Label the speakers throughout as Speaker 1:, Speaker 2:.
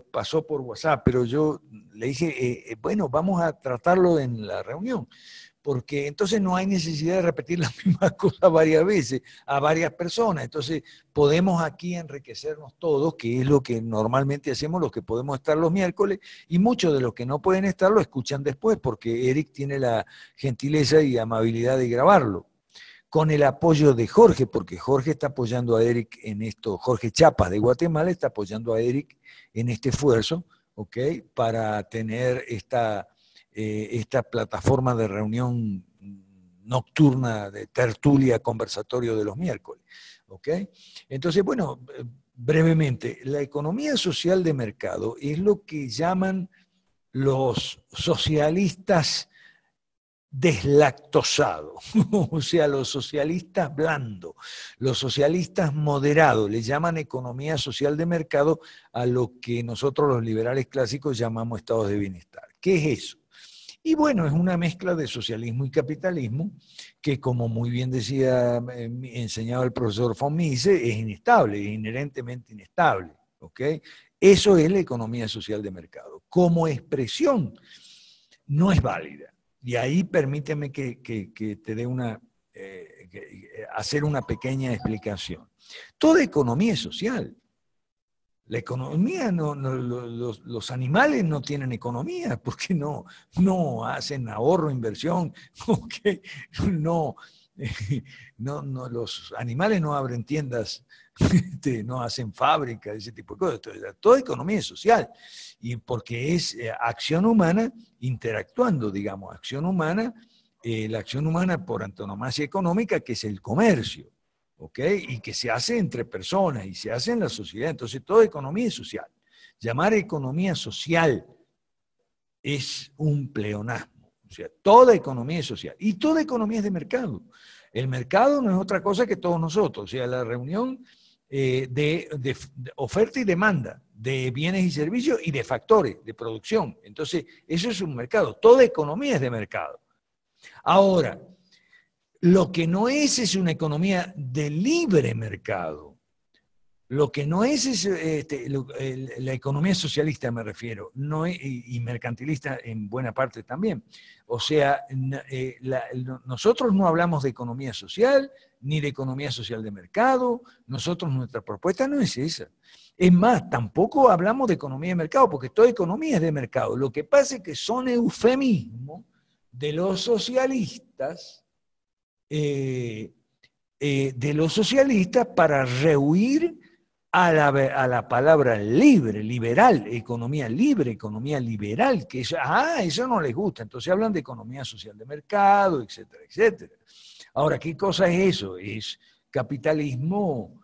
Speaker 1: pasó por WhatsApp, pero yo le dije, bueno, vamos a tratarlo en la reunión, porque entonces no hay necesidad de repetir la misma cosa varias veces a varias personas. Entonces podemos aquí enriquecernos todos, que es lo que normalmente hacemos los que podemos estar los miércoles, y muchos de los que no pueden estar lo escuchan después, porque Eric tiene la gentileza y amabilidad de grabarlo, con el apoyo de Jorge, porque Jorge está apoyando a Eric en esto, Jorge Chapas de Guatemala está apoyando a Eric en este esfuerzo, ¿ok? Para tener esta plataforma de reunión nocturna, de tertulia, conversatorio de los miércoles, ¿ok? Entonces, bueno, brevemente, la economía social de mercado es lo que llaman los socialistas deslactosado, o sea, los socialistas blandos, los socialistas moderados, le llaman economía social de mercado a lo que nosotros los liberales clásicos llamamos estados de bienestar. ¿Qué es eso? Y bueno, es una mezcla de socialismo y capitalismo que, como muy bien decía, enseñaba el profesor von Mises, es inestable, es inherentemente inestable, ¿ok? Eso es la economía social de mercado. Como expresión, no es válida. Y ahí permíteme que te dé hacer una pequeña explicación. Toda economía es social. La economía, los animales no tienen economía porque no hacen ahorro, inversión, okay, no, los animales no abren tiendas, no hacen fábricas, ese tipo de cosas. Entonces, toda economía es social y porque es acción humana interactuando, digamos, acción humana, la acción humana por antonomasia económica, que es el comercio. ¿Ok? Y que se hace entre personas y se hace en la sociedad. Entonces, toda economía es social. Llamar economía social es un pleonasmo. O sea, toda economía es social. Y toda economía es de mercado. El mercado no es otra cosa que todos nosotros. O sea, la reunión de oferta y demanda de bienes y servicios y de factores de producción. Entonces, eso es un mercado. Toda economía es de mercado. Ahora, lo que no es una economía de libre mercado. Lo que no es la economía socialista, me refiero, no es, y mercantilista en buena parte también. O sea, nosotros no hablamos de economía social, ni de economía social de mercado. Nosotros, nuestra propuesta no es esa. Es más, tampoco hablamos de economía de mercado, porque toda economía es de mercado. Lo que pasa es que son eufemismos de los socialistas, para rehuir a la palabra libre, liberal, economía libre, economía liberal, que eso no les gusta. Entonces hablan de economía social de mercado, etcétera, etcétera. Ahora, ¿qué cosa es eso? Es capitalismo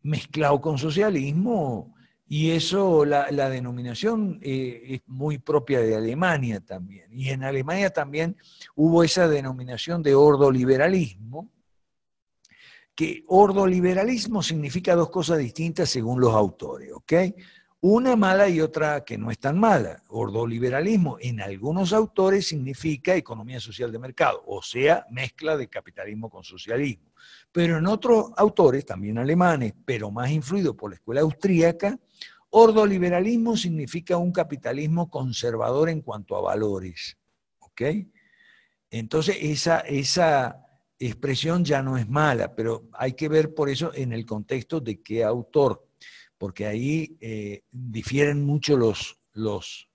Speaker 1: mezclado con socialismo, y eso, la denominación es muy propia de Alemania también. Y en Alemania también hubo esa denominación de ordoliberalismo, que ordoliberalismo significa dos cosas distintas según los autores, ¿ok? Una mala y otra que no es tan mala. Ordoliberalismo en algunos autores significa economía social de mercado, o sea, mezcla de capitalismo con socialismo. Pero en otros autores, también alemanes, pero más influidos por la escuela austríaca, ordoliberalismo significa un capitalismo conservador en cuanto a valores, ¿ok? Entonces, esa expresión ya no es mala, pero hay que ver por eso en el contexto de qué autor, porque ahí difieren mucho los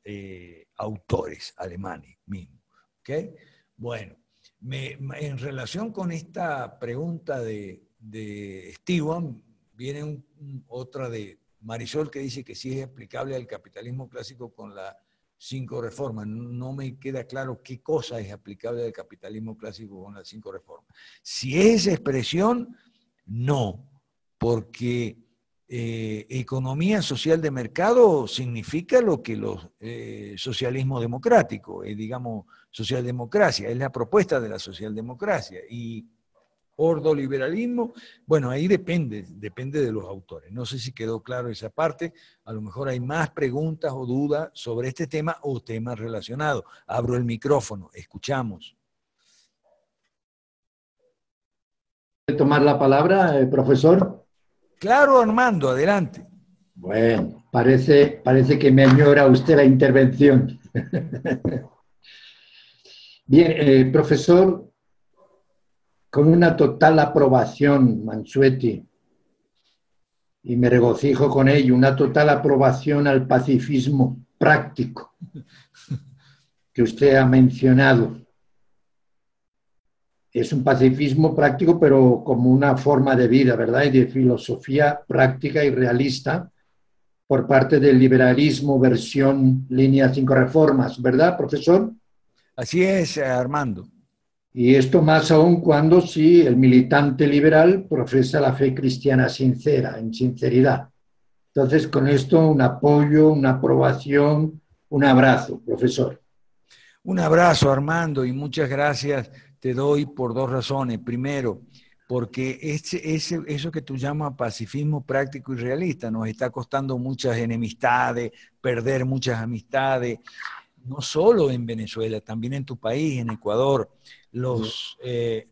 Speaker 1: autores alemanes mismos. ¿Okay? Bueno, en relación con esta pregunta de Steven, viene otra de Marisol que dice que sí es aplicable al capitalismo clásico con la 5 reformas. No me queda claro qué cosa es aplicable al capitalismo clásico con las 5 reformas. Si es esa expresión, no, porque economía social de mercado significa lo que los socialismo democrático, digamos, socialdemocracia, es la propuesta de la socialdemocracia. Y ordoliberalismo, bueno, ahí depende de los autores. No sé si quedó claro esa parte, a lo mejor hay más preguntas o dudas sobre este tema o temas relacionados. Abro el micrófono, escuchamos.
Speaker 2: ¿Puede tomar la palabra, profesor?
Speaker 1: Claro, Armando, adelante.
Speaker 2: Bueno, parece que me añora usted la intervención. Bien, profesor, con una total aprobación, Mansueti, y me regocijo con ello, una total aprobación al pacifismo práctico que usted ha mencionado. Es un pacifismo práctico, pero como una forma de vida, ¿verdad? Y de filosofía práctica y realista por parte del liberalismo versión línea 5 reformas, ¿verdad, profesor?
Speaker 1: Así es, Armando.
Speaker 2: Y esto más aún cuando sí el militante liberal profesa la fe cristiana sincera, en sinceridad. Entonces, con esto un apoyo, una aprobación, un abrazo, profesor.
Speaker 1: Un abrazo, Armando, y muchas gracias te doy por dos razones. Primero, porque eso que tú llamas pacifismo práctico y realista nos está costando muchas enemistades, perder muchas amistades, no solo en Venezuela, también en tu país, en Ecuador.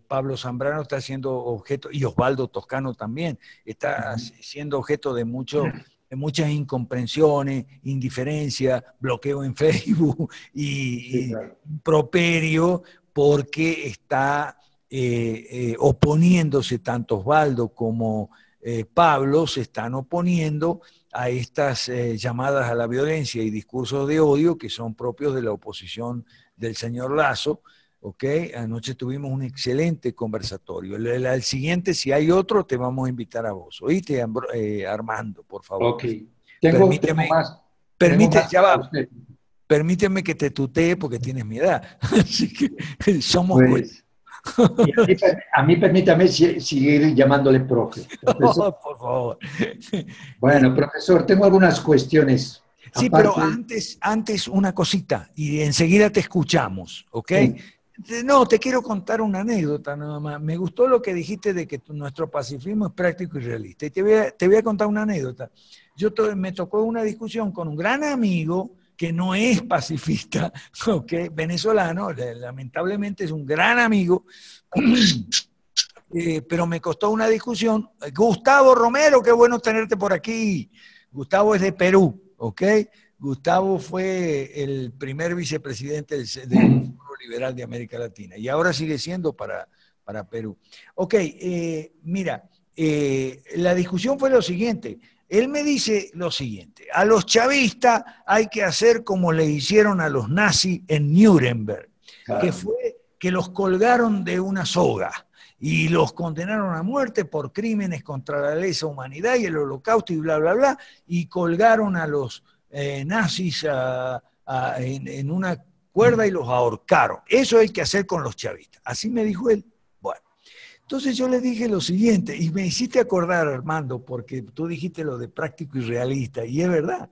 Speaker 1: Pablo Zambrano está siendo objeto, y Osvaldo Toscano también, está siendo objeto de muchas incomprensiones, indiferencia, bloqueo en Facebook
Speaker 2: Sí,
Speaker 1: y
Speaker 2: claro.
Speaker 1: improperio porque está oponiéndose tanto Osvaldo como Pablo se están oponiendo a estas llamadas a la violencia y discursos de odio que son propios de la oposición del señor Lazo. ¿Ok? Anoche tuvimos un excelente conversatorio. El siguiente, si hay otro, te vamos a invitar a vos. ¿Oíste, Armando, por favor?
Speaker 2: Ok. Tengo, tengo
Speaker 1: Permíteme,
Speaker 2: más, tengo
Speaker 1: permite,
Speaker 2: más
Speaker 1: ya
Speaker 2: para
Speaker 1: va,
Speaker 2: usted.
Speaker 1: permíteme que te tutee porque tienes mi edad. Así que somos colegas.
Speaker 2: Pues, y a mí permítame seguir llamándole profe. Profesor.
Speaker 1: Por favor.
Speaker 2: Bueno, profesor, tengo algunas cuestiones.
Speaker 1: Sí, pero
Speaker 2: Aparte,
Speaker 1: antes una cosita y enseguida te escuchamos, ¿ok?
Speaker 2: sí,
Speaker 1: No, te quiero contar una anécdota nada más. Me gustó lo que dijiste de que nuestro pacifismo es práctico y realista. Y te voy a contar una anécdota. Me tocó una discusión con un gran amigo que no es pacifista, ¿ok? Venezolano, lamentablemente es un gran amigo, pero me costó una discusión. Gustavo Romero, qué bueno tenerte por aquí. Gustavo es de Perú, ¿ok? Gustavo fue el primer vicepresidente del Foro Liberal de América Latina y ahora sigue siendo para Perú. Ok, mira, la discusión fue lo siguiente. Él me dice lo siguiente, a los chavistas hay que hacer como le hicieron a los nazis en Nuremberg, que
Speaker 2: claro.
Speaker 1: fue que los colgaron de una soga y los condenaron a muerte por crímenes contra la lesa humanidad y el holocausto y bla, bla, bla, y colgaron a los nazis en una cuerda y los ahorcaron. Eso hay que hacer con los chavistas. Así me dijo él. Bueno, entonces yo le dije lo siguiente, y me hiciste acordar, Armando, porque tú dijiste lo de práctico y realista, y es verdad.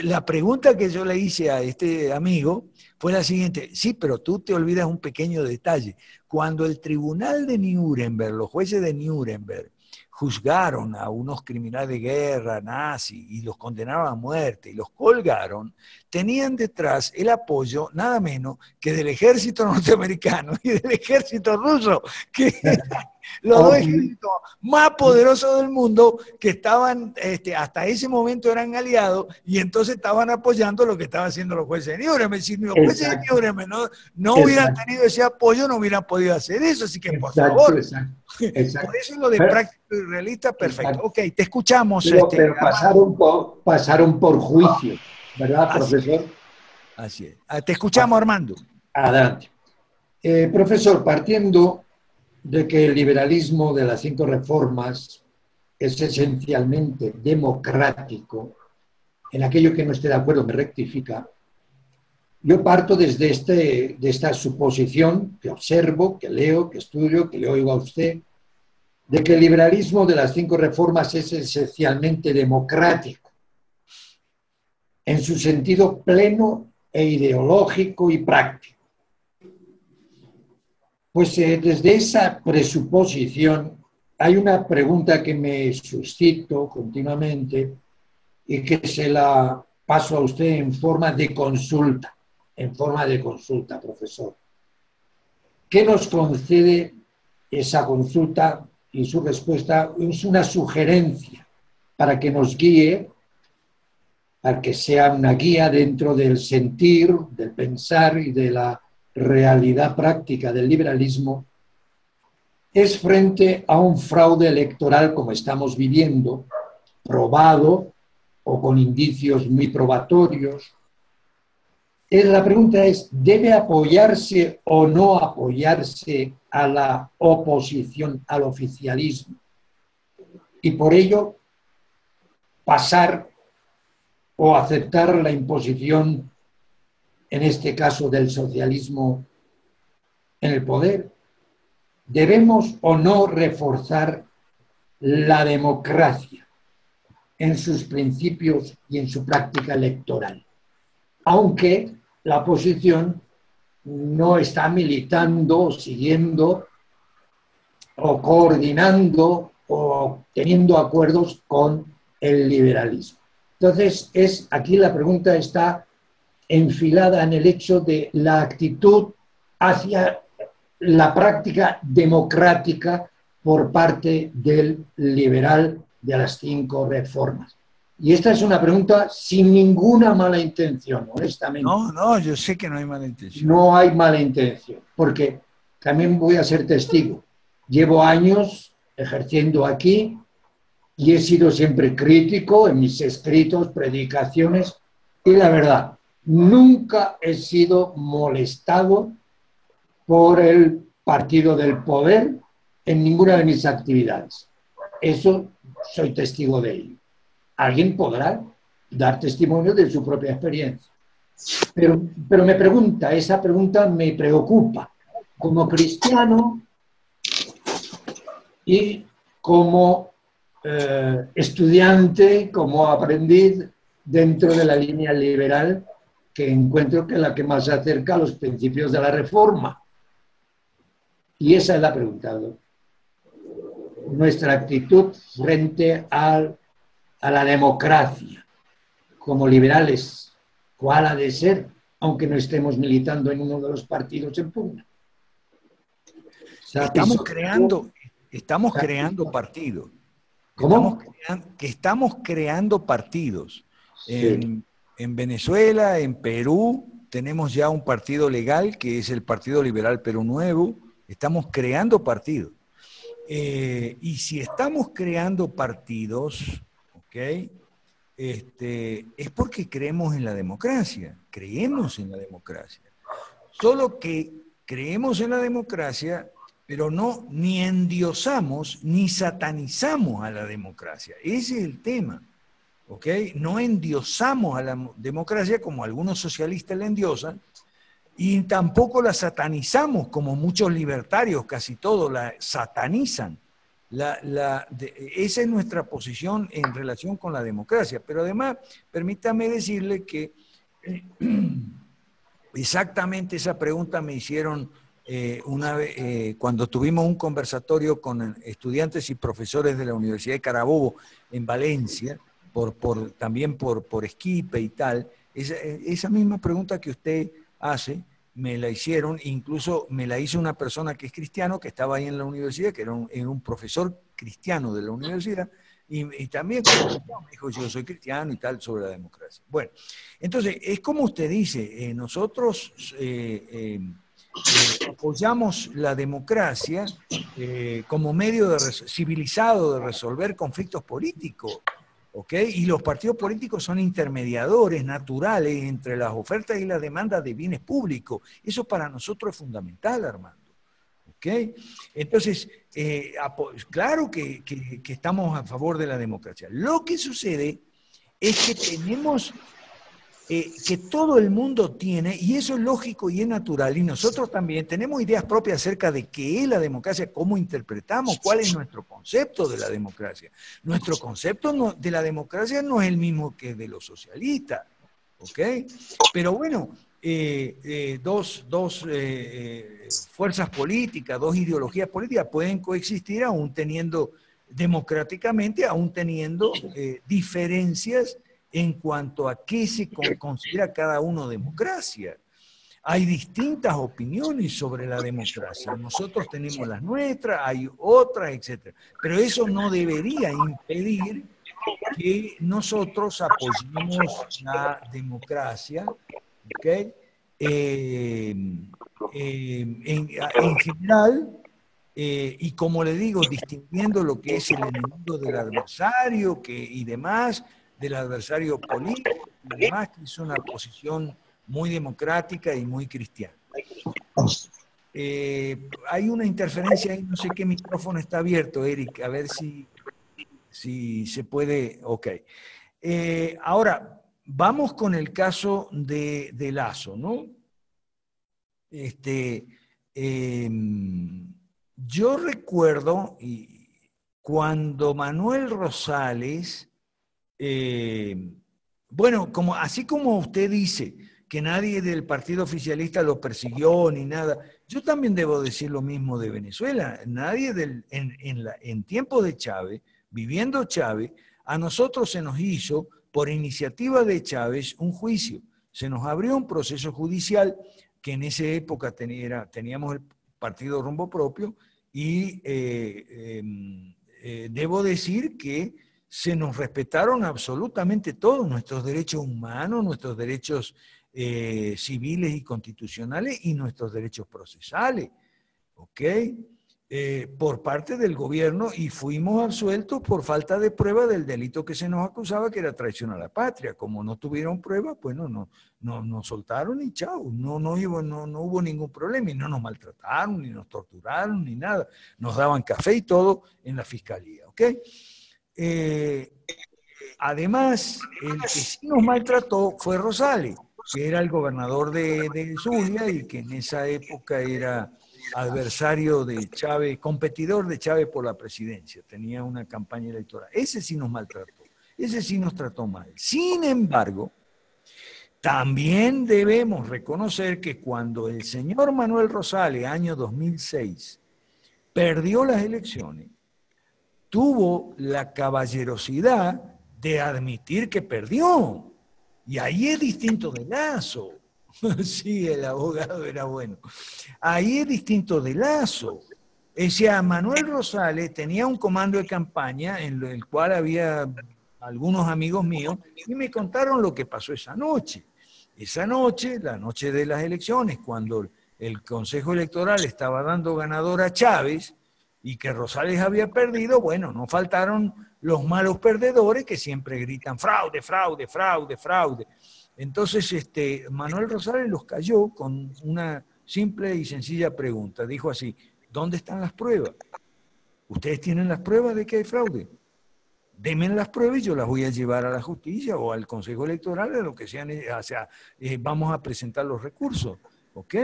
Speaker 1: La pregunta que yo le hice a este amigo fue la siguiente, sí, pero tú te olvidas un pequeño detalle. Cuando el tribunal de Nuremberg, los jueces de Nuremberg, juzgaron a unos criminales de guerra nazis y los condenaron a muerte y los colgaron, tenían detrás el apoyo nada menos que del ejército norteamericano y del ejército ruso, que los dos
Speaker 2: Ok,
Speaker 1: ejércitos más poderosos del mundo que estaban, hasta ese momento eran aliados y entonces estaban apoyando lo que estaban haciendo los jueces de Nuremberg. Si los jueces de
Speaker 2: exacto,
Speaker 1: Nuremberg no hubieran
Speaker 2: exacto,
Speaker 1: tenido ese apoyo, no hubieran podido hacer eso. Así que, por
Speaker 2: exacto,
Speaker 1: favor,
Speaker 2: exacto,
Speaker 1: por
Speaker 2: exacto.
Speaker 1: eso lo de
Speaker 2: Pero,
Speaker 1: práctico y realista, perfecto.
Speaker 2: exacto.
Speaker 1: Ok, te escuchamos,
Speaker 2: Pero
Speaker 1: Armando.
Speaker 2: pasaron por juicio, ¿verdad,
Speaker 1: Así
Speaker 2: profesor?
Speaker 1: es, así es. Te
Speaker 2: Ah,
Speaker 1: escuchamos, Armando.
Speaker 2: adelante. Profesor, partiendo de que el liberalismo de las 5 reformas es esencialmente democrático, en aquello que no esté de acuerdo me rectifica, yo parto desde de esta suposición que observo, que leo, que estudio, que le oigo a usted, de que el liberalismo de las 5 reformas es esencialmente democrático, en su sentido pleno e ideológico y práctico. Pues desde esa presuposición hay una pregunta que me suscito continuamente y que se la paso a usted en forma de consulta, profesor. ¿Qué nos concede esa consulta? Y su respuesta es una sugerencia para que nos guíe para que sea una guía dentro del sentir, del pensar y de la realidad práctica del liberalismo, es frente a un fraude electoral como estamos viviendo, probado o con indicios muy probatorios. La pregunta es, ¿debe apoyarse o no apoyarse a la oposición al oficialismo? Y por ello pasar o aceptar la imposición, en este caso del socialismo, en el poder. ¿Debemos o no reforzar la democracia en sus principios y en su práctica electoral? Aunque la oposición no está militando, siguiendo o coordinando o teniendo acuerdos con el liberalismo. Entonces, aquí la pregunta está enfilada en el hecho de la actitud hacia la práctica democrática por parte del liberal de las 5 reformas. Y esta es una pregunta sin ninguna mala intención, honestamente.
Speaker 1: No, yo sé que no hay mala intención.
Speaker 2: No hay mala intención, porque también voy a ser testigo. Llevo años ejerciendo aquí y he sido siempre crítico en mis escritos, predicaciones, y la verdad, nunca he sido molestado por el partido del poder en ninguna de mis actividades. Eso soy testigo de ello. Alguien podrá dar testimonio de su propia experiencia. Pero me pregunta, esa pregunta me preocupa. Como cristiano y como estudiante, como aprendiz dentro de la línea liberal, que encuentro que es la que más se acerca a los principios de la Reforma. Y esa es la pregunta. Nuestra actitud frente a la democracia como liberales, ¿cuál ha de ser, aunque no estemos militando en uno de los partidos en pugna?
Speaker 1: Estamos creando partidos.
Speaker 2: ¿Cómo?
Speaker 1: Estamos creando partidos.
Speaker 2: Sí.
Speaker 1: En Venezuela, en Perú, tenemos ya un partido legal que es el Partido Liberal Perú Nuevo. Estamos creando partidos. Y si estamos creando partidos, ¿ok? Es porque creemos en la democracia. Creemos en la democracia. Solo que creemos en la democracia, pero no ni endiosamos ni satanizamos a la democracia. Ese es el tema, ¿ok? No endiosamos a la democracia como algunos socialistas la endiosan, y tampoco la satanizamos como muchos libertarios, casi todos la satanizan. Esa es nuestra posición en relación con la democracia. Pero además, permítame decirle que exactamente esa pregunta me hicieron una vez, cuando tuvimos un conversatorio con estudiantes y profesores de la Universidad de Carabobo en Valencia, también por Esquipe y tal. Esa misma pregunta que usted hace, me la hicieron, incluso me la hizo una persona que es cristiano, que estaba ahí en la universidad, que era un profesor cristiano de la universidad, y también me dijo, yo soy cristiano y tal, sobre la democracia. Bueno, entonces, es como usted dice, nosotros apoyamos la democracia como medio civilizado de resolver conflictos políticos, ¿ok? Y los partidos políticos son intermediadores naturales entre las ofertas y las demandas de bienes públicos. Eso para nosotros es fundamental, Armando. ¿Okay? Entonces, claro que estamos a favor de la democracia. Lo que sucede es que tenemos, que todo el mundo tiene, y eso es lógico y es natural, y nosotros también tenemos ideas propias acerca de qué es la democracia, cómo interpretamos, cuál es nuestro concepto de la democracia. Nuestro concepto de la democracia no es el mismo que de los socialistas, ¿ok? Pero bueno, dos fuerzas políticas, dos ideologías políticas pueden coexistir aún teniendo democráticamente, aún teniendo diferencias en cuanto a qué se considera cada uno democracia. Hay distintas opiniones sobre la democracia. Nosotros tenemos las nuestras, hay otras, etc. Pero eso no debería impedir que nosotros apoyemos la democracia, ¿ok? En general, y como le digo, distinguiendo lo que es el enemigo del adversario y demás, del adversario político y demás, que es una posición muy democrática y muy cristiana. Hay una interferencia ahí, no sé qué micrófono está abierto, Eric, a ver si se puede. Ok. Ahora, vamos con el caso de Lasso, ¿no? Yo recuerdo cuando Manuel Rosales, bueno, así como usted dice que nadie del partido oficialista lo persiguió ni nada, yo también debo decir lo mismo de Venezuela. Nadie en tiempos de Chávez, viviendo Chávez, a nosotros se nos hizo, por iniciativa de Chávez, un juicio. Se nos abrió un proceso judicial que en esa época teníamos el partido Rumbo Propio y debo decir que se nos respetaron absolutamente todos nuestros derechos humanos, nuestros derechos civiles y constitucionales y nuestros derechos procesales, ¿ok? Por parte del gobierno, y fuimos absueltos por falta de prueba del delito que se nos acusaba, que era traición a la patria. Como no tuvieron prueba, pues nos soltaron y chao, no hubo ningún problema y no nos maltrataron, ni nos torturaron, ni nada. Nos daban café y todo en la fiscalía, ¿ok? Además, el que sí nos maltrató fue Rosales, que era el gobernador de Zulia y que en esa época era adversario de Chávez, competidor de Chávez por la presidencia, tenía una campaña electoral. Ese sí nos maltrató, ese sí nos trató mal. Sin embargo, también debemos reconocer que cuando el señor Manuel Rosales, año 2006, perdió las elecciones, tuvo la caballerosidad de admitir que perdió. Y ahí es distinto de Lasso. Sí, el abogado era bueno. Ahí es distinto de Lasso. O sea, Manuel Rosales tenía un comando de campaña en el cual había algunos amigos míos y me contaron lo que pasó esa noche. Esa noche, la noche de las elecciones, cuando el Consejo Electoral estaba dando ganador a Chávez y que Rosales había perdido, bueno, no faltaron los malos perdedores que siempre gritan fraude, fraude, fraude, fraude. Entonces, Manuel Rosales los cayó con una simple y sencilla pregunta. Dijo así: ¿dónde están las pruebas? ¿Ustedes tienen las pruebas de que hay fraude? Denme las pruebas y yo las voy a llevar a la justicia o al Consejo Electoral, a lo que sea, o sea, vamos a presentar los recursos, ¿ok?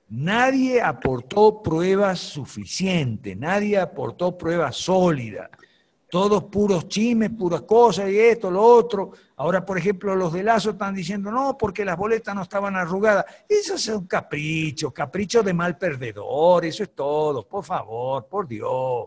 Speaker 1: Nadie aportó pruebas suficientes, nadie aportó pruebas sólidas. Todos puros chismes, puras cosas y esto, lo otro. Ahora, por ejemplo, los de Lasso están diciendo, no, porque las boletas no estaban arrugadas. Eso es un capricho, capricho de mal perdedor, eso es todo, por favor, por Dios.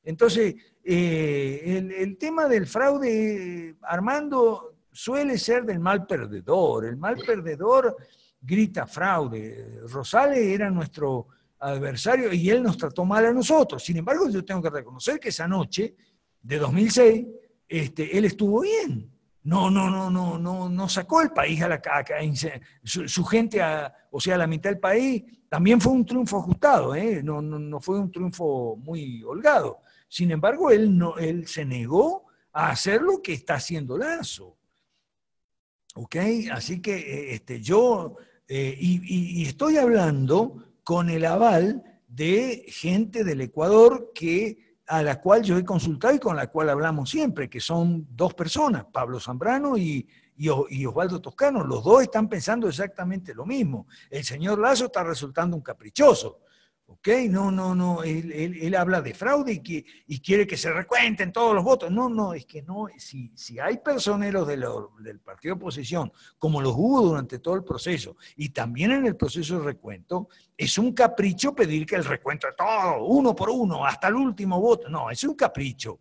Speaker 1: Entonces, el tema del fraude, Armando, suele ser del mal perdedor. El mal perdedor grita fraude. Rosales era nuestro adversario y él nos trató mal a nosotros. Sin embargo, yo tengo que reconocer que esa noche de 2006, él estuvo bien. No sacó el país a su gente, o sea, la mitad del país. También fue un triunfo ajustado, no fue un triunfo muy holgado. Sin embargo, él se negó a hacer lo que está haciendo Lasso. ¿Ok? Así que y estoy hablando con el aval de gente del Ecuador a la cual yo he consultado y con la cual hablamos siempre, que son dos personas, Pablo Zambrano y Osvaldo Toscano. Los dos están pensando exactamente lo mismo. El señor Lasso está resultando un caprichoso. ¿Ok? Él habla de fraude y quiere que se recuenten todos los votos. Es que no, si hay personeros del partido de oposición, como los hubo durante todo el proceso, y también en el proceso de recuento, es un capricho pedir que el recuento de todo, uno por uno, hasta el último voto. No, es un capricho.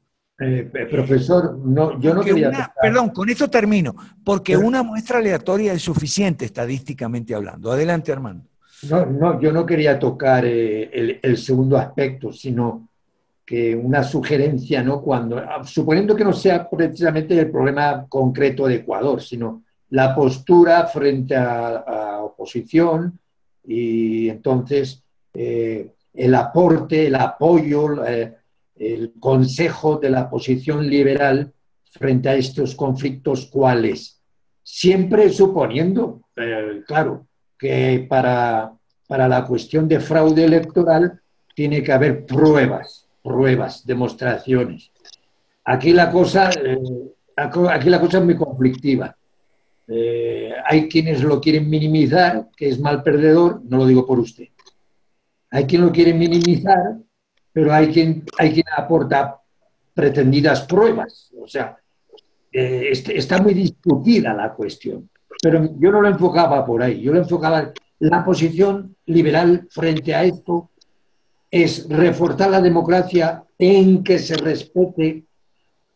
Speaker 2: Profesor, yo no quería tocar.
Speaker 1: Perdón, con esto termino, porque una muestra aleatoria es suficiente estadísticamente hablando. Adelante, Armando.
Speaker 2: Yo no quería tocar el segundo aspecto, sino que una sugerencia, ¿no? Cuando, suponiendo que no sea precisamente el problema concreto de Ecuador, sino la postura frente a oposición y entonces el aporte, el apoyo, el consejo de la posición liberal frente a estos conflictos, ¿cuáles? Siempre suponiendo, claro, que para la cuestión de fraude electoral tiene que haber pruebas, demostraciones. Aquí la cosa, aquí la cosa es muy conflictiva. Hay quienes lo quieren minimizar, que es mal perdedor, no lo digo por usted. Hay quien lo quiere minimizar, pero hay quien aporta pretendidas pruebas. O sea, está muy discutida la cuestión. Pero yo no lo enfocaba por ahí, yo lo enfocaba la posición liberal frente a esto es reforzar la democracia en que se respete,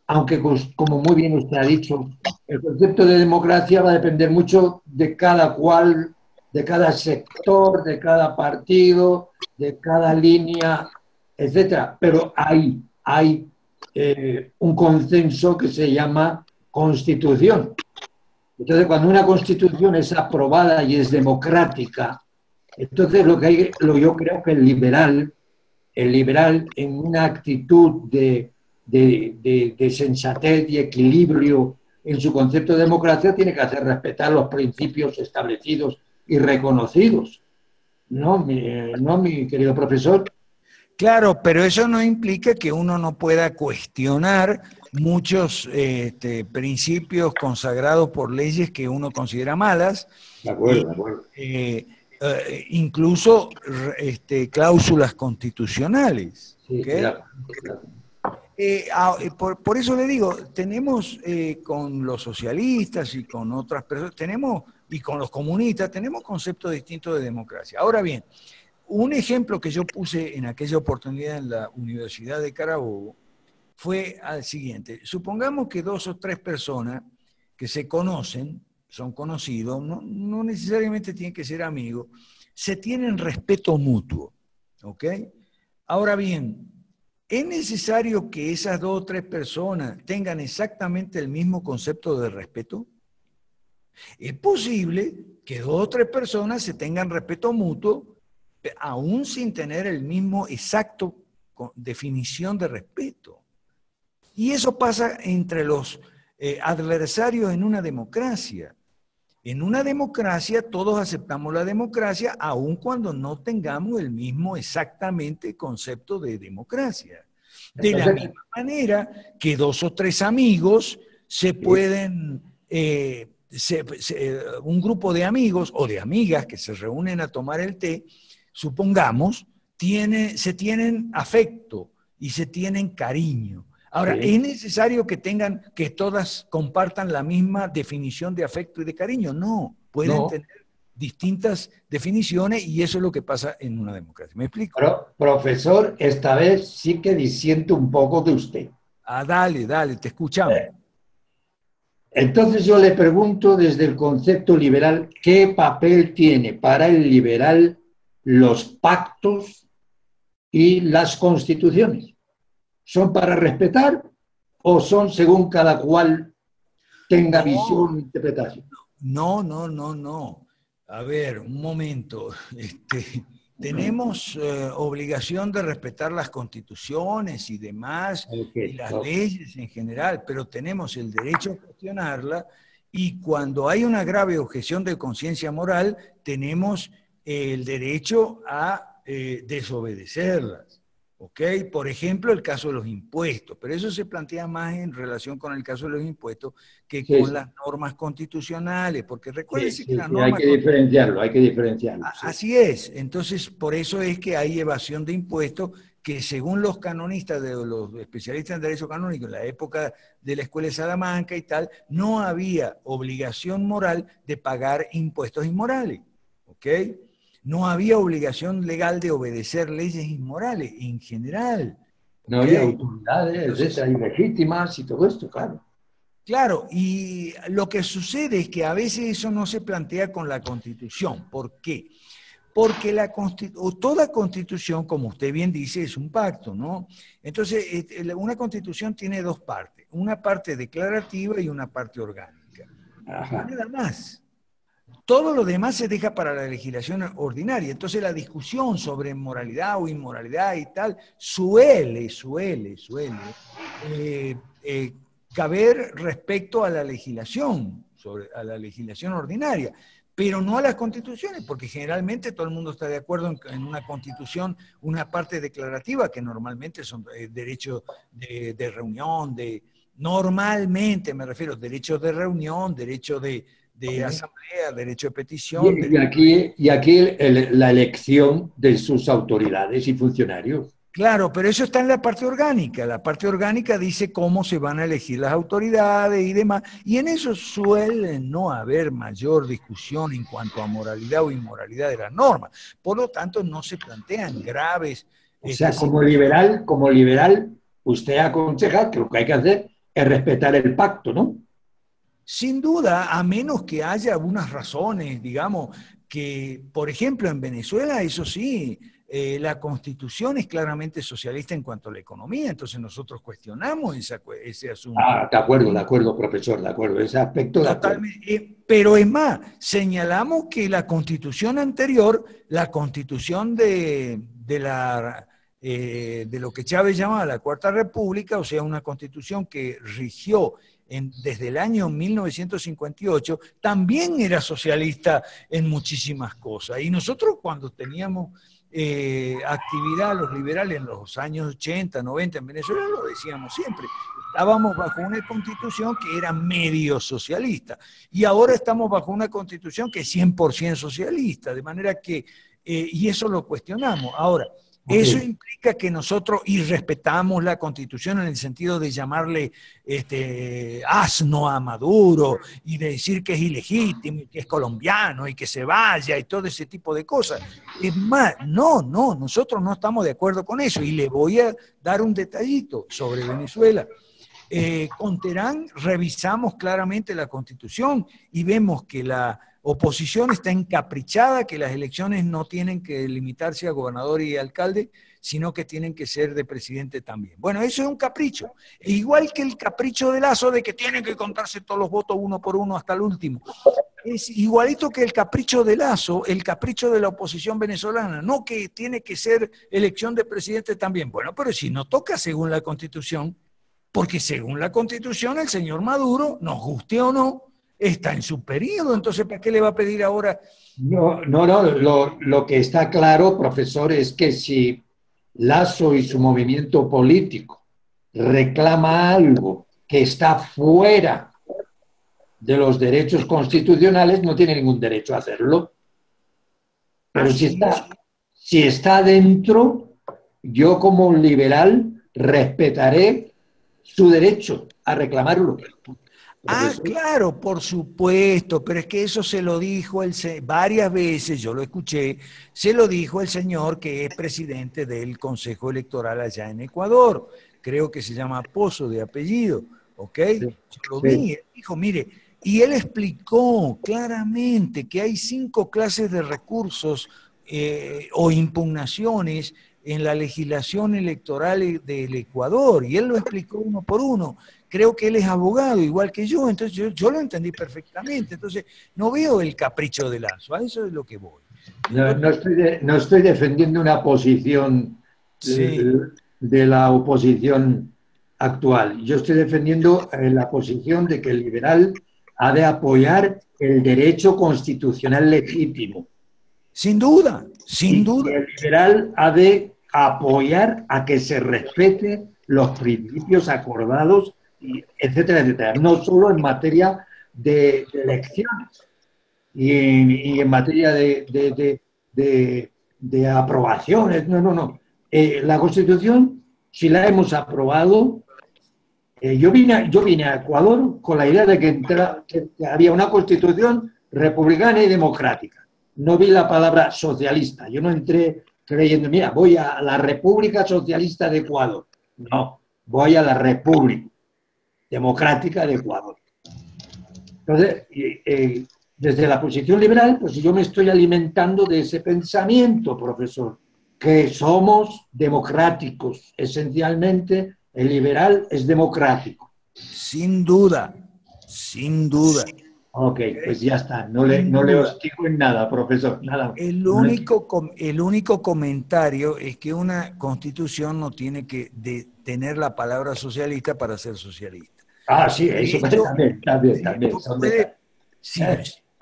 Speaker 2: aunque como muy bien usted ha dicho, el concepto de democracia va a depender mucho de cada cual, de cada sector, de cada partido, de cada línea, etcétera. Pero hay un consenso que se llama Constitución. Entonces, cuando una Constitución es aprobada y es democrática, entonces yo creo que el liberal en una actitud de sensatez y equilibrio en su concepto de democracia tiene que hacer respetar los principios establecidos y reconocidos. ¿No, mi querido profesor?
Speaker 1: Claro, pero eso no implica que uno no pueda cuestionar muchos principios consagrados por leyes que uno considera malas.
Speaker 2: De acuerdo, de acuerdo.
Speaker 1: Incluso cláusulas constitucionales.
Speaker 2: Sí,
Speaker 1: ¿Okay?
Speaker 2: claro.
Speaker 1: Por eso le digo, tenemos con los socialistas y con otras personas, y con los comunistas, tenemos conceptos distintos de democracia. Ahora bien, un ejemplo que yo puse en aquella oportunidad en la Universidad de Carabobo fue al siguiente. Supongamos que 2 o 3 personas que se conocen, son conocidos, no necesariamente tienen que ser amigos, se tienen respeto mutuo, ¿ok? Ahora bien, ¿es necesario que esas 2 o 3 personas tengan exactamente el mismo concepto de respeto? Es posible que 2 o 3 personas se tengan respeto mutuo, aún sin tener el mismo exacto definición de respeto. Y eso pasa entre los adversarios en una democracia. En una democracia todos aceptamos la democracia aun cuando no tengamos el mismo exactamente concepto de democracia. De la misma manera que 2 o 3 amigos se pueden, un grupo de amigos o de amigas que se reúnen a tomar el té, supongamos, se tienen afecto y se tienen cariño. Ahora, sí. ¿Es necesario que todas compartan la misma definición de afecto y de cariño? No, pueden tener distintas definiciones y eso es lo que pasa en una democracia. ¿Me explico?
Speaker 2: Pero, profesor, esta vez sí que disiento un poco de usted.
Speaker 1: Dale, te escuchamos.
Speaker 2: Entonces yo le pregunto desde el concepto liberal, ¿qué papel tiene para el liberal los pactos y las constituciones? ¿Son para respetar o son según cada cual tenga visión e interpretación?
Speaker 1: No. A ver, un momento. Tenemos obligación de respetar las constituciones y demás, y las leyes en general, pero tenemos el derecho a cuestionarla y cuando hay una grave objeción de conciencia moral, tenemos el derecho a desobedecerlas. ¿Ok? Por ejemplo, el caso de los impuestos, pero eso se plantea más en relación con el caso de los impuestos que con las normas constitucionales, porque recuérdense que las normas...
Speaker 2: Hay que diferenciarlo.
Speaker 1: Así es, entonces por eso es que hay evasión de impuestos que según los canonistas, los especialistas en derecho canónico, en la época de la Escuela de Salamanca y tal, no había obligación moral de pagar impuestos inmorales, ¿ok? No había obligación legal de obedecer leyes inmorales en general.
Speaker 2: No había autoridades ilegítimas y todo esto, claro.
Speaker 1: Claro, y lo que sucede es que a veces eso no se plantea con la Constitución. ¿Por qué? Porque toda constitución, como usted bien dice, es un pacto, ¿no? Entonces, una constitución tiene dos partes, una parte declarativa y una parte orgánica.
Speaker 2: Ajá.
Speaker 1: Nada más. Todo lo demás se deja para la legislación ordinaria. Entonces, la discusión sobre moralidad o inmoralidad y tal suele eh, eh, caber respecto a la legislación, a la legislación ordinaria, pero no a las constituciones, porque generalmente todo el mundo está de acuerdo en una constitución, una parte declarativa, que normalmente son derechos de reunión, normalmente me refiero, derechos de reunión, derechos de asamblea, derecho de petición.
Speaker 2: Y aquí la elección de sus autoridades y funcionarios.
Speaker 1: Claro, pero eso está en la parte orgánica. La parte orgánica dice cómo se van a elegir las autoridades y demás. Y en eso suele no haber mayor discusión en cuanto a moralidad o inmoralidad de las normas. Por lo tanto, no se plantean graves.
Speaker 2: O sea, como liberal, usted aconseja que lo que hay que hacer es respetar el pacto, ¿no?
Speaker 1: Sin duda, a menos que haya algunas razones, digamos, que, por ejemplo, en Venezuela, eso sí, la constitución es claramente socialista en cuanto a la economía, entonces nosotros cuestionamos ese asunto.
Speaker 2: Ah, de acuerdo, profesor, de acuerdo, ese aspecto de acuerdo.
Speaker 1: Totalmente. Pero es más, señalamos que la constitución anterior, la constitución de lo que Chávez llamaba la Cuarta República, o sea, una constitución que rigió desde el año 1958, también era socialista en muchísimas cosas. Y nosotros cuando teníamos actividad, los liberales en los años 80, 90 en Venezuela, lo decíamos siempre, estábamos bajo una constitución que era medio socialista y ahora estamos bajo una constitución que es 100% socialista, de manera que, y eso lo cuestionamos. Ahora, eso implica que nosotros irrespetamos la Constitución en el sentido de llamarle asno a Maduro y de decir que es ilegítimo y que es colombiano y que se vaya y todo ese tipo de cosas. Es más, no, nosotros no estamos de acuerdo con eso y le voy a dar un detallito sobre Venezuela. Con Terán revisamos claramente la Constitución y vemos que la oposición está encaprichada, que las elecciones no tienen que limitarse a gobernador y alcalde, sino que tienen que ser de presidente también. Bueno, eso es un capricho. E igual que el capricho de Lazo de que tienen que contarse todos los votos uno por uno hasta el último. Es igualito que el capricho de Lazo, el capricho de la oposición venezolana, no que tiene que ser elección de presidente también. Bueno, pero si no toca según la Constitución, porque según la Constitución el señor Maduro, nos guste o no, está en su periodo, entonces ¿para qué le va a pedir ahora?
Speaker 2: No, lo que está claro, profesor, es que si Lazo y su movimiento político reclama algo que está fuera de los derechos constitucionales, no tiene ningún derecho a hacerlo. Pero si está dentro, yo como liberal respetaré su derecho a reclamarlo.
Speaker 1: Profesor. Claro, por supuesto, pero es que eso se lo dijo varias veces, yo lo escuché, se lo dijo el señor que es presidente del Consejo Electoral allá en Ecuador, creo que se llama Pozo de apellido, ¿ok? Sí, yo lo vi, él dijo, mire, y él explicó claramente que hay 5 clases de recursos o impugnaciones en la legislación electoral del Ecuador, y él lo explicó uno por uno. Creo que él es abogado, igual que yo, entonces yo lo entendí perfectamente. Entonces, no veo el capricho de Lazo, a eso es lo que voy.
Speaker 2: No estoy defendiendo una posición de la oposición actual. Yo estoy defendiendo la posición de que el liberal ha de apoyar el derecho constitucional legítimo.
Speaker 1: Sin duda, sin duda.
Speaker 2: Y el liberal ha de apoyar a que se respeten los principios acordados, etcétera, etcétera. No solo en materia de elecciones y en materia de aprobaciones. No. La Constitución, si la hemos aprobado, yo vine a Ecuador con la idea de que había una Constitución republicana y democrática. No vi la palabra socialista. Yo no entré creyendo, mira, voy a la República Socialista de Ecuador. No, voy a la República Democrática de Ecuador. Entonces, desde la posición liberal, pues yo me estoy alimentando de ese pensamiento, profesor, que somos democráticos. Esencialmente, el liberal es democrático.
Speaker 1: Sin duda, sin duda.
Speaker 2: Ok,
Speaker 1: ¿Okay?
Speaker 2: pues ya está.
Speaker 1: Sin
Speaker 2: No le
Speaker 1: duda.
Speaker 2: hostigo en nada, profesor. Nada.
Speaker 1: El único comentario es que una constitución no tiene que tener la palabra socialista para ser socialista.
Speaker 2: Ah, sí,
Speaker 1: De
Speaker 2: eso
Speaker 1: hecho,
Speaker 2: también, son
Speaker 1: puede,
Speaker 2: detalles.
Speaker 1: si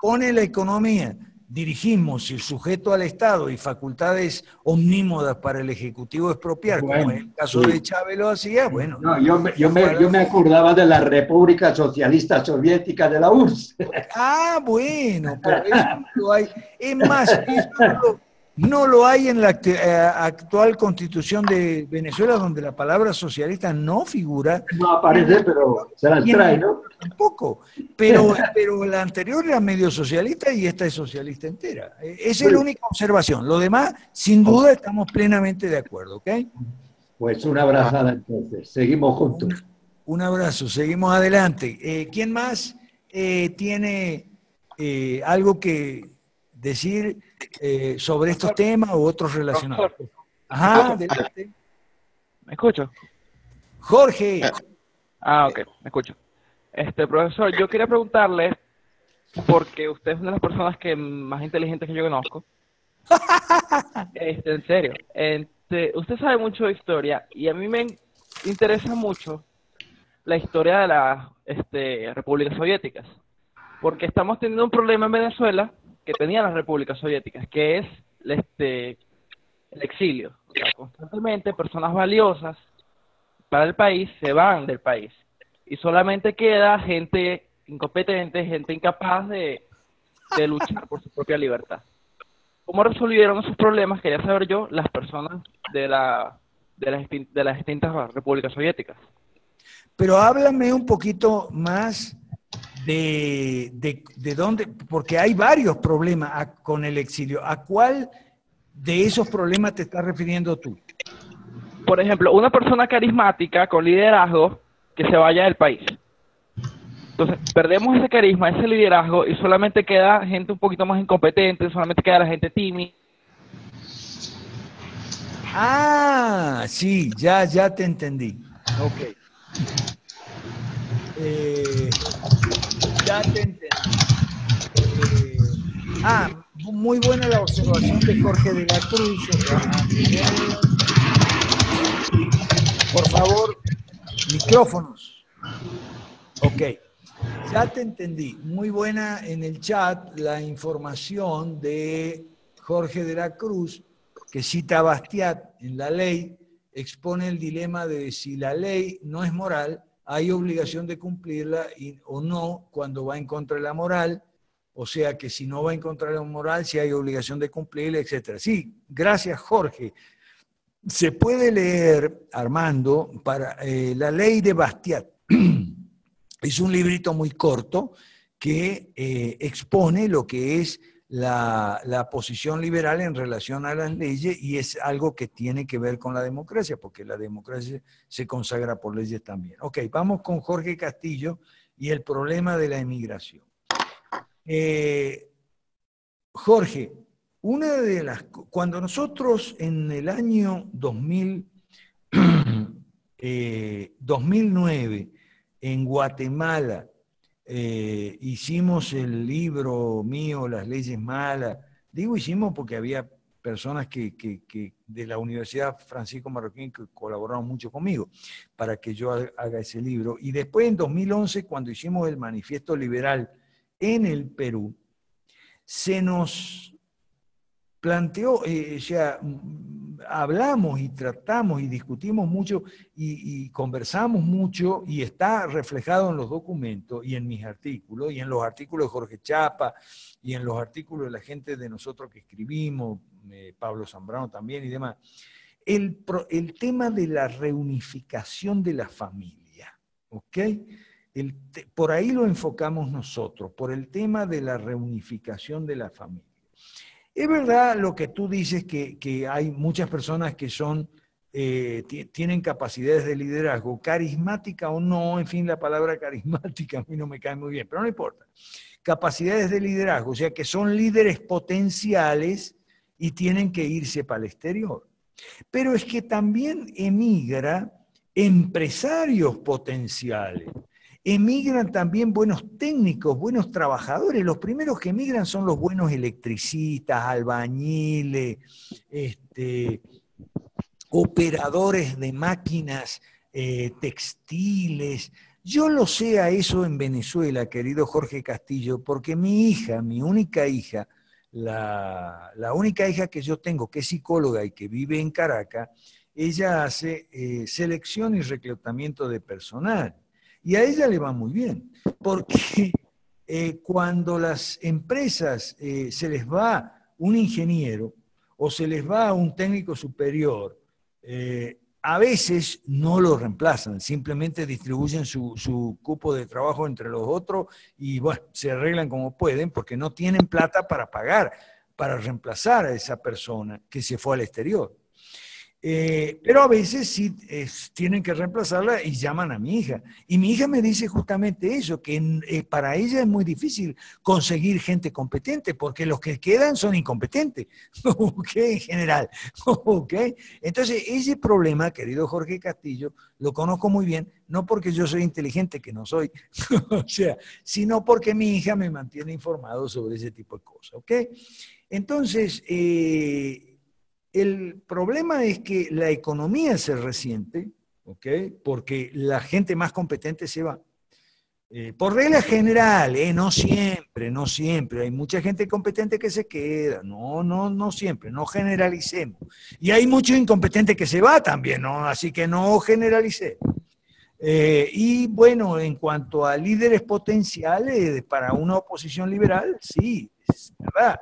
Speaker 1: pone la economía, dirigimos el sujeto al Estado y facultades omnímodas para el Ejecutivo expropiar, como es
Speaker 2: Bueno,
Speaker 1: el caso de
Speaker 2: sí.
Speaker 1: Chávez lo hacía, bueno,
Speaker 2: No,
Speaker 1: ojalá.
Speaker 2: yo me acordaba de la República Socialista Soviética de la URSS.
Speaker 1: Ah, bueno, pero eso no lo hay. Es más, eso no lo hay en la actual constitución de Venezuela, donde la palabra socialista no figura,
Speaker 2: No
Speaker 1: y en la
Speaker 2: aparece, pero se las
Speaker 1: y en la
Speaker 2: trae, ¿no?
Speaker 1: anterior tampoco. Pero la anterior era medio socialista y esta es socialista entera. Esa es la única observación. Lo demás, sin duda, estamos plenamente de acuerdo, ¿ok?
Speaker 2: Pues una abrazada entonces. Seguimos juntos.
Speaker 1: Un abrazo, seguimos adelante. ¿Quién más tiene algo que decir sobre estos
Speaker 3: Profesor,
Speaker 1: temas u otros relacionados?
Speaker 3: profesor, ¿me
Speaker 1: Ajá,
Speaker 3: escucha?
Speaker 1: adelante.
Speaker 3: ¿Me escucho?
Speaker 1: Jorge.
Speaker 3: Ok, me escucho. Profesor, yo quería preguntarle, porque usted es una de las personas que más inteligentes que yo conozco, en serio, usted sabe mucho de historia y a mí me interesa mucho la historia de las repúblicas soviéticas, porque estamos teniendo un problema en Venezuela que tenían las repúblicas soviéticas, que es el exilio. O sea, constantemente personas valiosas para el país se van del país y solamente queda gente incompetente, gente incapaz de luchar por su propia libertad. ¿Cómo resolvieron esos problemas? Quería saber yo, las personas de las distintas repúblicas soviéticas.
Speaker 1: Pero háblame un poquito más de dónde, porque hay varios problemas con el exilio. ¿A cuál de esos problemas te estás refiriendo tú?
Speaker 3: Por ejemplo, una persona carismática con liderazgo que se vaya del país. Entonces, perdemos ese carisma, ese liderazgo y solamente queda gente un poquito más incompetente, solamente queda la gente tímida.
Speaker 1: Ah, sí, ya te entendí. Ok. Ya te entendí. Muy buena la observación de Jorge de la Cruz. Por favor, micrófonos. Ok. Ya te entendí. Muy buena en el chat la información de Jorge de la Cruz, que cita a Bastiat en la ley, expone el dilema de si la ley no es moral, hay obligación de cumplirla o no cuando va en contra de la moral, o sea que si no va en contra de la moral, si hay obligación de cumplirla, etc. Sí, gracias Jorge. Se puede leer, Armando, para la ley de Bastiat. Es un librito muy corto que expone lo que es la posición liberal en relación a las leyes y es algo que tiene que ver con la democracia, porque la democracia se consagra por leyes también. Ok, vamos con Jorge Castillo y el problema de la emigración. Jorge, cuando nosotros en el año 2009 en Guatemala hicimos el libro mío, Las leyes malas. Digo hicimos porque había personas que de la Universidad Francisco Marroquín que colaboraron mucho conmigo para que yo haga ese libro. Y después en 2011, cuando hicimos el Manifiesto Liberal en el Perú, se nos planteó, o sea, hablamos y tratamos y discutimos mucho y conversamos mucho y está reflejado en los documentos y en mis artículos y en los artículos de Jorge Chapa y en los artículos de la gente de nosotros que escribimos, Pablo Zambrano también y demás, el tema de la reunificación de la familia, ¿ok? Por ahí lo enfocamos nosotros, por el tema de la reunificación de la familia. Es verdad lo que tú dices, que hay muchas personas que son tienen capacidades de liderazgo, carismática o no, en fin, la palabra carismática a mí no me cae muy bien, pero no importa. Capacidades de liderazgo, o sea que son líderes potenciales y tienen que irse para el exterior. Pero es que también emigra empresarios potenciales. Emigran también buenos técnicos, buenos trabajadores. Los primeros que emigran son los buenos electricistas, albañiles, operadores de máquinas textiles. Yo lo sé a eso en Venezuela, querido Jorge Castillo, porque mi hija, mi única hija, la única hija que yo tengo, que es psicóloga y que vive en Caracas, ella hace selección y reclutamiento de personal. Y a ella le va muy bien, porque cuando las empresas se les va un ingeniero o se les va un técnico superior, a veces no lo reemplazan, simplemente distribuyen su cupo de trabajo entre los otros y bueno, se arreglan como pueden porque no tienen plata para pagar, para reemplazar a esa persona que se fue al exterior. Pero a veces sí tienen que reemplazarla y llaman a mi hija. Y mi hija me dice justamente eso, que para ella es muy difícil conseguir gente competente, porque los que quedan son incompetentes, ¿ok? En general, ¿ok? Entonces, ese problema, querido Jorge Castillo, lo conozco muy bien, no porque yo soy inteligente, que no soy, o sea, sino porque mi hija me mantiene informado sobre ese tipo de cosas, ¿ok? Entonces, el problema es que la economía se resiente, ¿ok? Porque la gente más competente se va. Por regla general, no siempre, no siempre. Hay mucha gente competente que se queda. No siempre, no generalicemos. Y hay mucho incompetente que se va también, ¿no? Así que no generalicemos. Y bueno, en cuanto a líderes potenciales para una oposición liberal, sí, es verdad.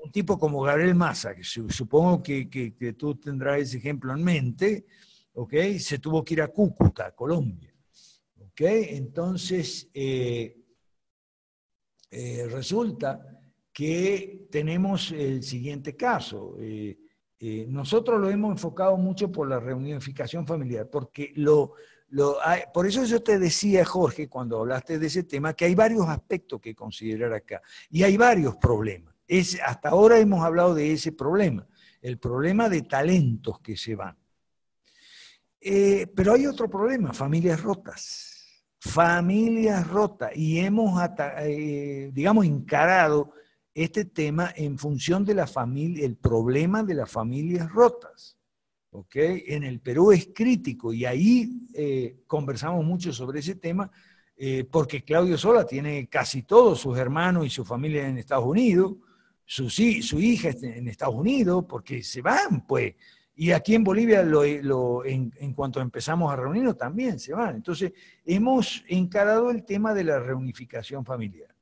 Speaker 1: Un tipo como Gabriel Massa, que supongo que tú tendrás ese ejemplo en mente, ¿ok? Se tuvo que ir a Cúcuta, Colombia, ¿ok? Entonces, resulta que tenemos el siguiente caso. Nosotros lo hemos enfocado mucho por la reunificación familiar, porque por eso yo te decía, Jorge, cuando hablaste de ese tema, que hay varios aspectos que considerar acá, y hay varios problemas. Hasta ahora hemos hablado de ese problema, el problema de talentos que se van. Pero hay otro problema, familias rotas. Familias rotas. Y hemos, digamos, encarado este tema en función de la familia, el problema de las familias rotas. ¿Ok? En el Perú es crítico y ahí conversamos mucho sobre ese tema porque Claudio Sola tiene casi todos sus hermanos y su familia en Estados Unidos, su hija en Estados Unidos, porque se van, pues. Y aquí en Bolivia, en cuanto empezamos a reunirnos, también se van. Entonces, hemos encarado el tema de la reunificación familiar.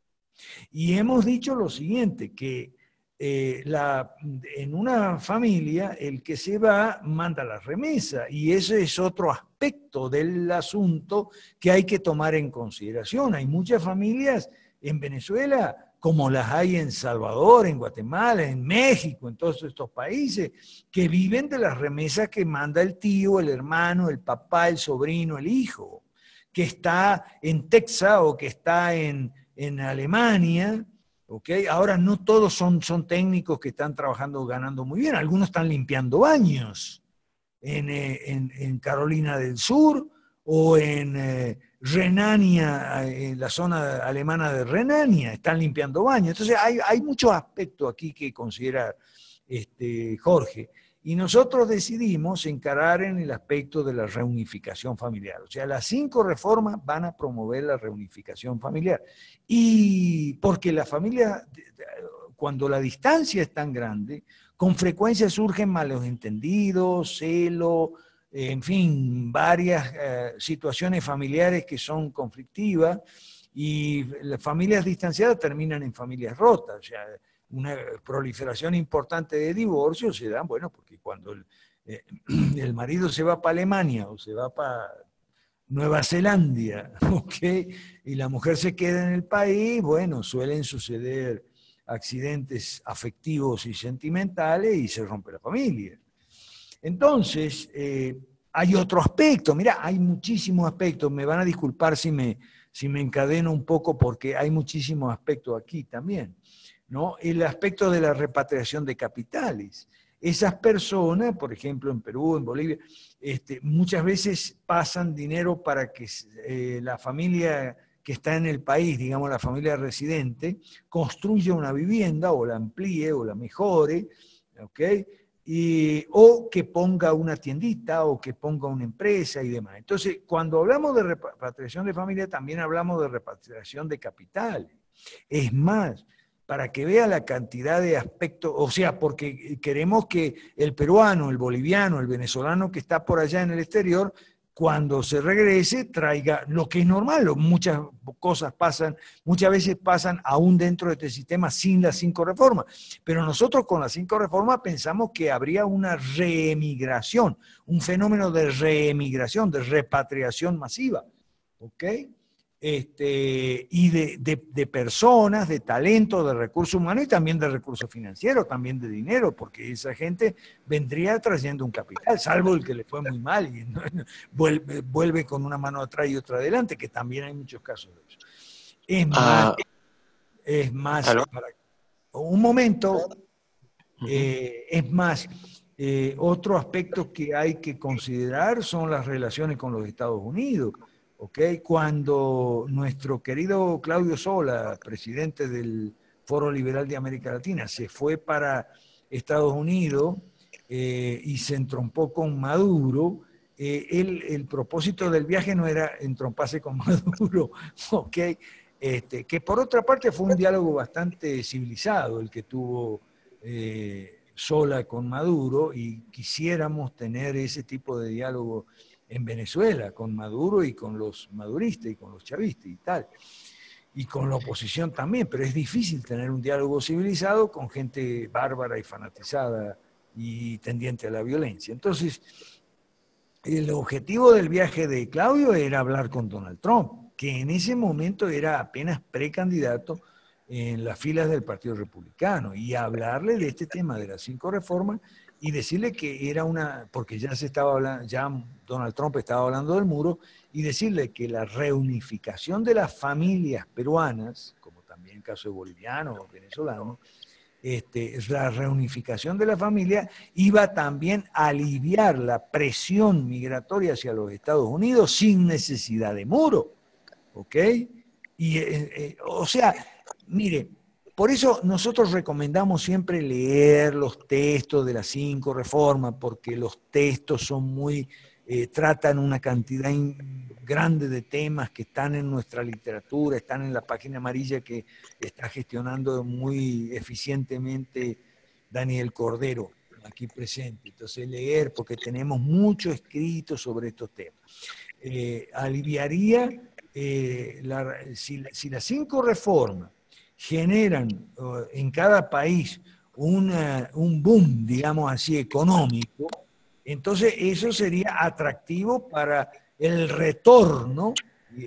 Speaker 1: Y hemos dicho lo siguiente, que en una familia el que se va manda la remesa y ese es otro aspecto del asunto que hay que tomar en consideración. Hay muchas familias en Venezuela como las hay en Salvador, en Guatemala, en México, en todos estos países, que viven de las remesas que manda el tío, el hermano, el papá, el sobrino, el hijo, que está en Texas o que está en Alemania. ¿Okay? Ahora no todos son técnicos que están trabajando, ganando muy bien, algunos están limpiando baños en Carolina del Sur o en Renania, en la zona alemana de Renania, están limpiando baños. Entonces hay muchos aspectos aquí que considerar, Jorge. Y nosotros decidimos encarar en el aspecto de la reunificación familiar. O sea, las 5 reformas van a promover la reunificación familiar. Y porque la familia, cuando la distancia es tan grande, con frecuencia surgen malos entendidos, celo, en fin, varias situaciones familiares que son conflictivas y las familias distanciadas terminan en familias rotas. O sea, una proliferación importante de divorcios se dan, bueno, porque cuando el marido se va para Alemania o se va para Nueva Zelanda, ¿ok? Y la mujer se queda en el país, bueno, suelen suceder accidentes afectivos y sentimentales y se rompe la familia. Entonces, hay otro aspecto, mira, hay muchísimos aspectos, me van a disculpar si me encadeno un poco porque hay muchísimos aspectos aquí también, ¿no? El aspecto de la repatriación de capitales. Esas personas, por ejemplo, en Perú, en Bolivia, muchas veces pasan dinero para que la familia que está en el país, digamos la familia residente, construya una vivienda o la amplíe o la mejore, ¿ok? O que ponga una tiendita o que ponga una empresa y demás. Entonces, cuando hablamos de repatriación de familia, también hablamos de repatriación de capital. Es más, para que vea la cantidad de aspectos, o sea, porque queremos que el peruano, el boliviano, el venezolano que está por allá en el exterior, cuando se regrese, traiga lo que es normal. Muchas cosas pasan, muchas veces pasan aún dentro de este sistema sin las 5 reformas. Pero nosotros con las 5 reformas pensamos que habría una reemigración, un fenómeno de reemigración, de repatriación masiva. ¿Ok? Y de personas, de talento, de recursos humanos y también de recursos financieros, también de dinero, porque esa gente vendría trayendo un capital, salvo el que le fue muy mal y vuelve con una mano atrás y otra adelante, que también hay muchos casos de eso. Es más, para un momento, es más, otro aspecto que hay que considerar son las relaciones con los Estados Unidos. ¿Okay? Cuando nuestro querido Claudio Sola, presidente del Foro Liberal de América Latina, se fue para Estados Unidos y se entrompó con Maduro, el propósito del viaje no era entromparse con Maduro, ¿okay? Que por otra parte fue un diálogo bastante civilizado el que tuvo Sola con Maduro, y quisiéramos tener ese tipo de diálogo en Venezuela, con Maduro y con los maduristas y con los chavistas y tal, y con la oposición también, pero es difícil tener un diálogo civilizado con gente bárbara y fanatizada y tendiente a la violencia. Entonces, el objetivo del viaje de Claudio era hablar con Donald Trump, que en ese momento era apenas precandidato en las filas del Partido Republicano, y hablarle de este tema de las 5 reformas y decirle que era porque ya se estaba hablando, ya Donald Trump estaba hablando del muro, y decirle que la reunificación de las familias peruanas, como también en caso de bolivianos o venezolanos, la reunificación de la familia iba también a aliviar la presión migratoria hacia los Estados Unidos sin necesidad de muro, ¿ok? Y, o sea, mire, por eso nosotros recomendamos siempre leer los textos de las 5 reformas, porque los textos son tratan una cantidad grande de temas que están en nuestra literatura, están en la página amarilla que está gestionando muy eficientemente Daniel Cordero, aquí presente. Entonces leer, porque tenemos mucho escrito sobre estos temas. Aliviaría, si las 5 reformas generan en cada país un boom, digamos así, económico, entonces eso sería atractivo para el retorno,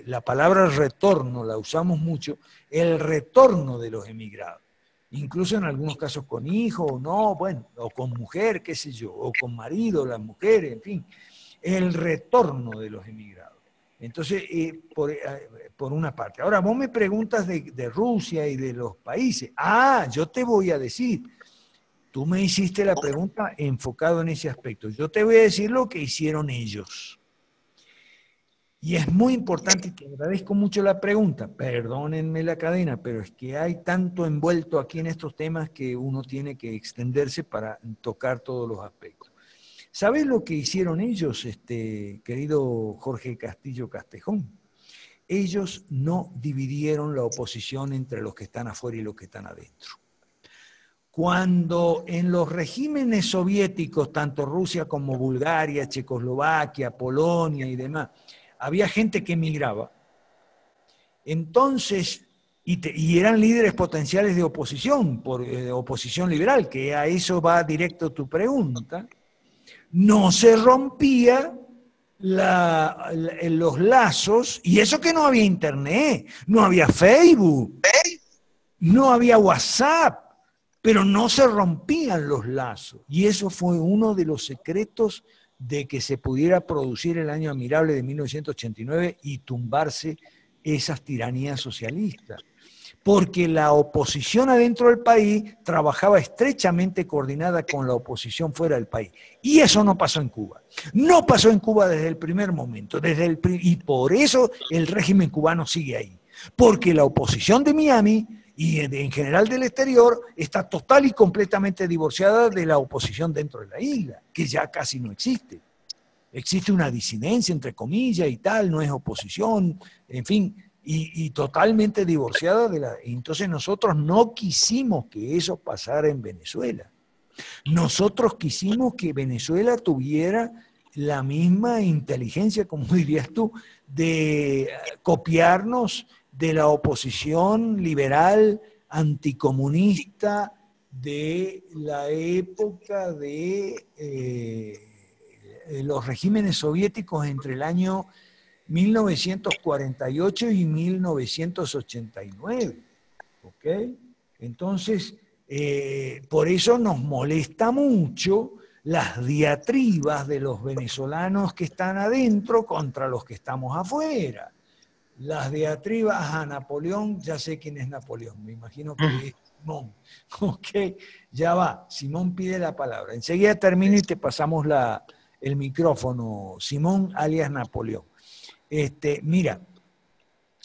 Speaker 1: la palabra retorno la usamos mucho, el retorno de los emigrados, incluso en algunos casos con hijos, o no, bueno, o con mujer, qué sé yo, o con marido, las mujeres, en fin, el retorno de los emigrados. Entonces, por una parte. Ahora, vos me preguntas de Rusia y de los países. Yo te voy a decir, tú me hiciste la pregunta enfocado en ese aspecto. Yo te voy a decir lo que hicieron ellos. Y es muy importante, y te agradezco mucho la pregunta, perdónenme la cadena, pero es que hay tanto envuelto aquí en estos temas que uno tiene que extenderse para tocar todos los aspectos. ¿Sabes lo que hicieron ellos, querido Jorge Castillo Castejón? Ellos no dividieron la oposición entre los que están afuera y los que están adentro. Cuando en los regímenes soviéticos, tanto Rusia como Bulgaria, Checoslovaquia, Polonia y demás, había gente que emigraba, entonces, y eran líderes potenciales de oposición, por oposición liberal, que a eso va directo tu pregunta, no se rompía los lazos, y eso que no había internet, no había Facebook, no había WhatsApp, pero no se rompían los lazos. Y eso fue uno de los secretos de que se pudiera producir el año admirable de 1989 y tumbarse esas tiranías socialistas. Porque la oposición adentro del país trabajaba estrechamente coordinada con la oposición fuera del país. Y eso no pasó en Cuba. No pasó en Cuba desde el primer momento. Y por eso el régimen cubano sigue ahí. Porque la oposición de Miami y en general del exterior está total y completamente divorciada de la oposición dentro de la isla, que ya casi no existe. Existe una disidencia, entre comillas, y tal, no es oposición, en fin, y totalmente divorciada de la... Entonces nosotros no quisimos que eso pasara en Venezuela. Nosotros quisimos que Venezuela tuviera la misma inteligencia, como dirías tú, de copiarnos de la oposición liberal anticomunista de la época de los regímenes soviéticos entre el año 1948 y 1989. ¿Ok? Entonces, por eso nos molesta mucho las diatribas de los venezolanos que están adentro contra los que estamos afuera. Las diatribas a Napoleón, ya sé quién es Napoleón, me imagino que es Simón. Ok, ya va, Simón pide la palabra. Enseguida termino y te pasamos el micrófono, Simón alias Napoleón. Mira,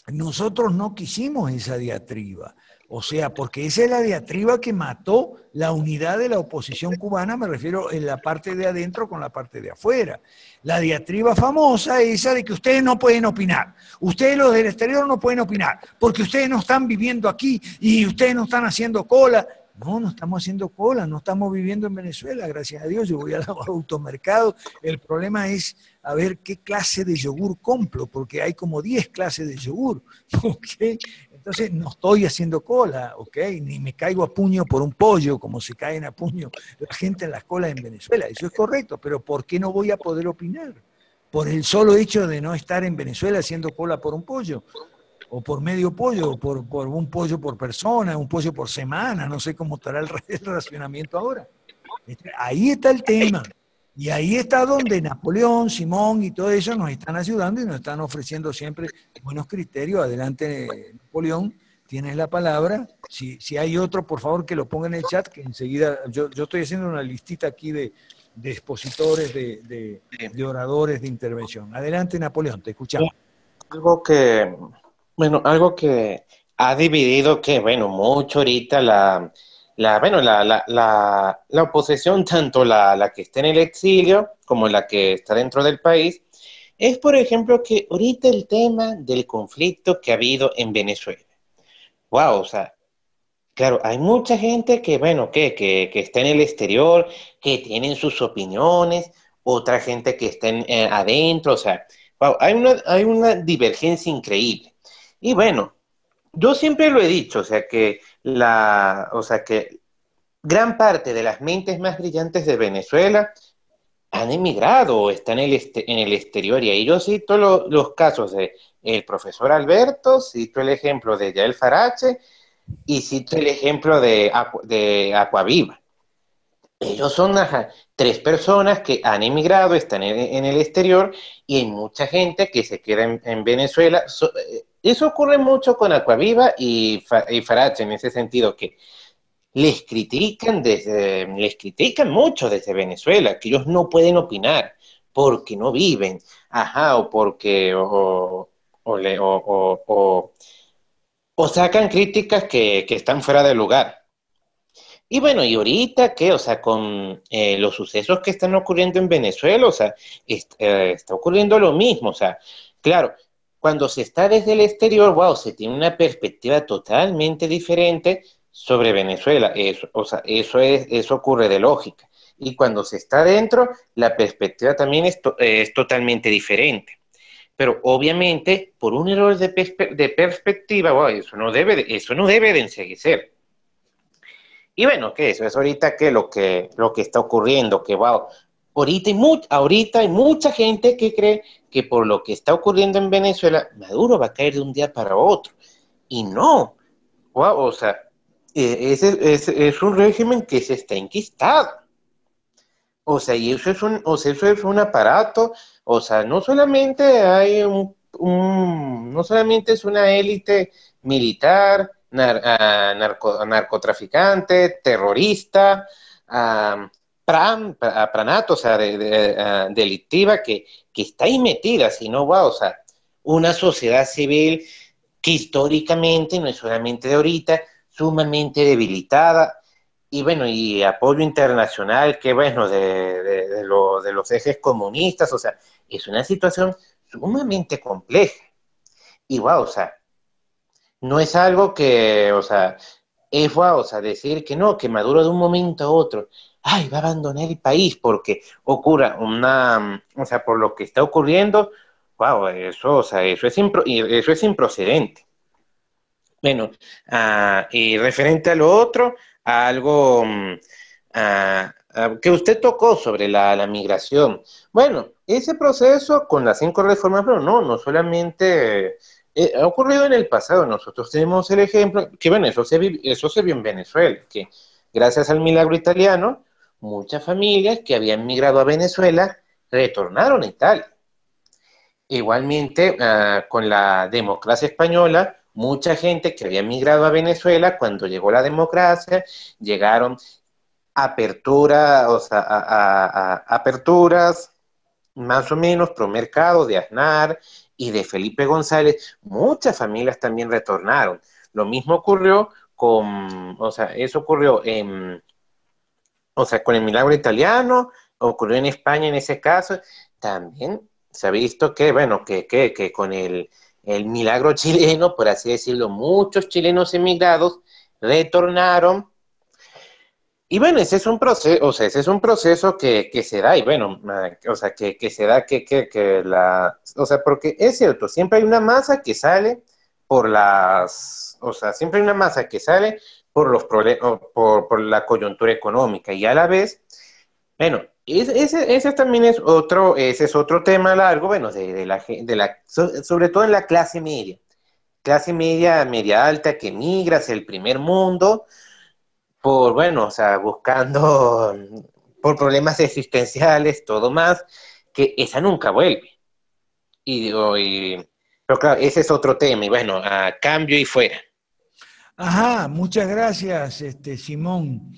Speaker 1: nosotros no quisimos esa diatriba, o sea, porque esa es la diatriba que mató la unidad de la oposición cubana, me refiero en la parte de adentro con la parte de afuera. La diatriba famosa es esa de que ustedes no pueden opinar, ustedes los del exterior no pueden opinar, porque ustedes no están viviendo aquí y ustedes no están haciendo cola. No, no estamos haciendo cola, no estamos viviendo en Venezuela, gracias a Dios, yo voy al automercado. El problema es a ver qué clase de yogur compro, porque hay como 10 clases de yogur, ¿ok? Entonces no estoy haciendo cola, ¿ok? Ni me caigo a puño por un pollo, como se caen a puño la gente en las colas en Venezuela, eso es correcto, pero ¿por qué no voy a poder opinar? Por el solo hecho de no estar en Venezuela haciendo cola por un pollo, o por medio pollo, o por un pollo por persona, un pollo por semana, no sé cómo estará el racionamiento ahora. Ahí está el tema. Y ahí está donde Napoleón, Simón y todo eso nos están ayudando y nos están ofreciendo siempre buenos criterios. Adelante, Napoleón, tienes la palabra. Si hay otro, por favor, que lo ponga en el chat, que enseguida, yo estoy haciendo una listita aquí de expositores, de oradores de intervención. Adelante, Napoleón, te escuchamos.
Speaker 4: Algo que ha dividido, mucho ahorita la oposición, tanto la que está en el exilio como la que está dentro del país, es, por ejemplo, que ahorita el tema del conflicto que ha habido en Venezuela. Wow, o sea, claro, hay mucha gente que está en el exterior, que tienen sus opiniones, otra gente que está adentro, o sea, wow, hay una divergencia increíble. Y bueno, yo siempre lo he dicho, que gran parte de las mentes más brillantes de Venezuela han emigrado o están en el exterior. Y ahí yo cito los casos de el profesor Alberto, cito el ejemplo de Yael Farache y cito el ejemplo de Aquaviva. Ellos son tres personas que han emigrado, están en el exterior, y hay mucha gente que se queda en Venezuela. Eso ocurre mucho con Aquaviva y Farache, en ese sentido, que les critican mucho desde Venezuela, que ellos no pueden opinar porque no viven, o porque o sacan críticas que están fuera de lugar. Y bueno, y ahorita con los sucesos que están ocurriendo en Venezuela, está ocurriendo lo mismo, claro, cuando se está desde el exterior, wow, se tiene una perspectiva totalmente diferente sobre Venezuela. Eso ocurre de lógica. Y cuando se está dentro, la perspectiva también es totalmente diferente. Pero obviamente, por un error de perspectiva, wow, eso no debe de enseguecer. Y bueno, que eso es ahorita lo que está ocurriendo, que wow, ahorita hay mucha gente que cree que por lo que está ocurriendo en Venezuela, Maduro va a caer de un día para otro. Y no, wow, es un régimen que se está enquistado. O sea, y eso es un aparato, o sea, no solamente hay no solamente es una élite militar, narcotraficante, terrorista, ah, pranato, o sea, delictiva, que está ahí metida, sino, wow, o sea, una sociedad civil que históricamente, no es solamente de ahorita, sumamente debilitada, y bueno, y apoyo internacional, que bueno, de los ejes comunistas, o sea, es una situación sumamente compleja. Y wow, o sea, no es algo que, o sea, es wow, o sea, decir que no, que Maduro de un momento a otro, ay, va a abandonar el país porque ocurra o sea, por lo que está ocurriendo, wow, eso, o sea, eso es improcedente. Bueno, y referente a lo otro, a algo que usted tocó sobre la migración. Bueno, ese proceso con las 5 reformas, pero no solamente ha ocurrido en el pasado. Nosotros tenemos el ejemplo, que bueno, eso se vio en Venezuela, que gracias al milagro italiano, muchas familias que habían migrado a Venezuela retornaron a Italia. Igualmente, con la democracia española, mucha gente que había migrado a Venezuela, cuando llegó la democracia, llegaron o sea, aperturas más o menos pro mercado de Aznar y de Felipe González. Muchas familias también retornaron. Lo mismo ocurrió o sea, eso ocurrió o sea, con el milagro italiano, ocurrió en España en ese caso, también se ha visto que, bueno, que con el milagro chileno, por así decirlo, muchos chilenos emigrados retornaron. Y bueno, ese es un proceso, o sea, ese es un proceso que se da, y bueno, o sea, que se da o sea, porque es cierto, siempre hay una masa que sale o sea, siempre hay una masa que sale por los problemas, por la coyuntura económica, y a la vez, bueno, ese también ese es otro tema largo, bueno, sobre todo en la clase media, media alta, que migra hacia el primer mundo, bueno, o sea, buscando por problemas existenciales, todo más, que esa nunca vuelve. Y digo, pero claro, ese es otro tema, y bueno, a cambio y fuera.
Speaker 1: Ajá, muchas gracias, Simón.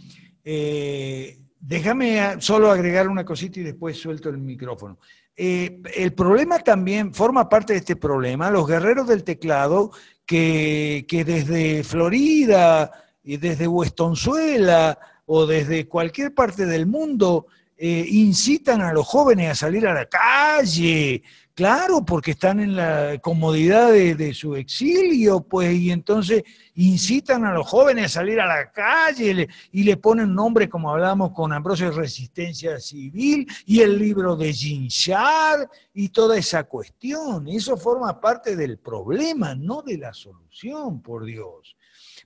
Speaker 1: Déjame solo agregar una cosita y después suelto el micrófono. El problema también forma parte de este problema, los guerreros del teclado que desde Florida y desde Westonzuela o desde cualquier parte del mundo incitan a los jóvenes a salir a la calle. Claro, porque están en la comodidad de su exilio, pues, y entonces incitan a los jóvenes a salir a la calle y le ponen nombre, como hablábamos con Ambrosio, Resistencia Civil y el libro de Ginchar y toda esa cuestión. Eso forma parte del problema, no de la solución, por Dios.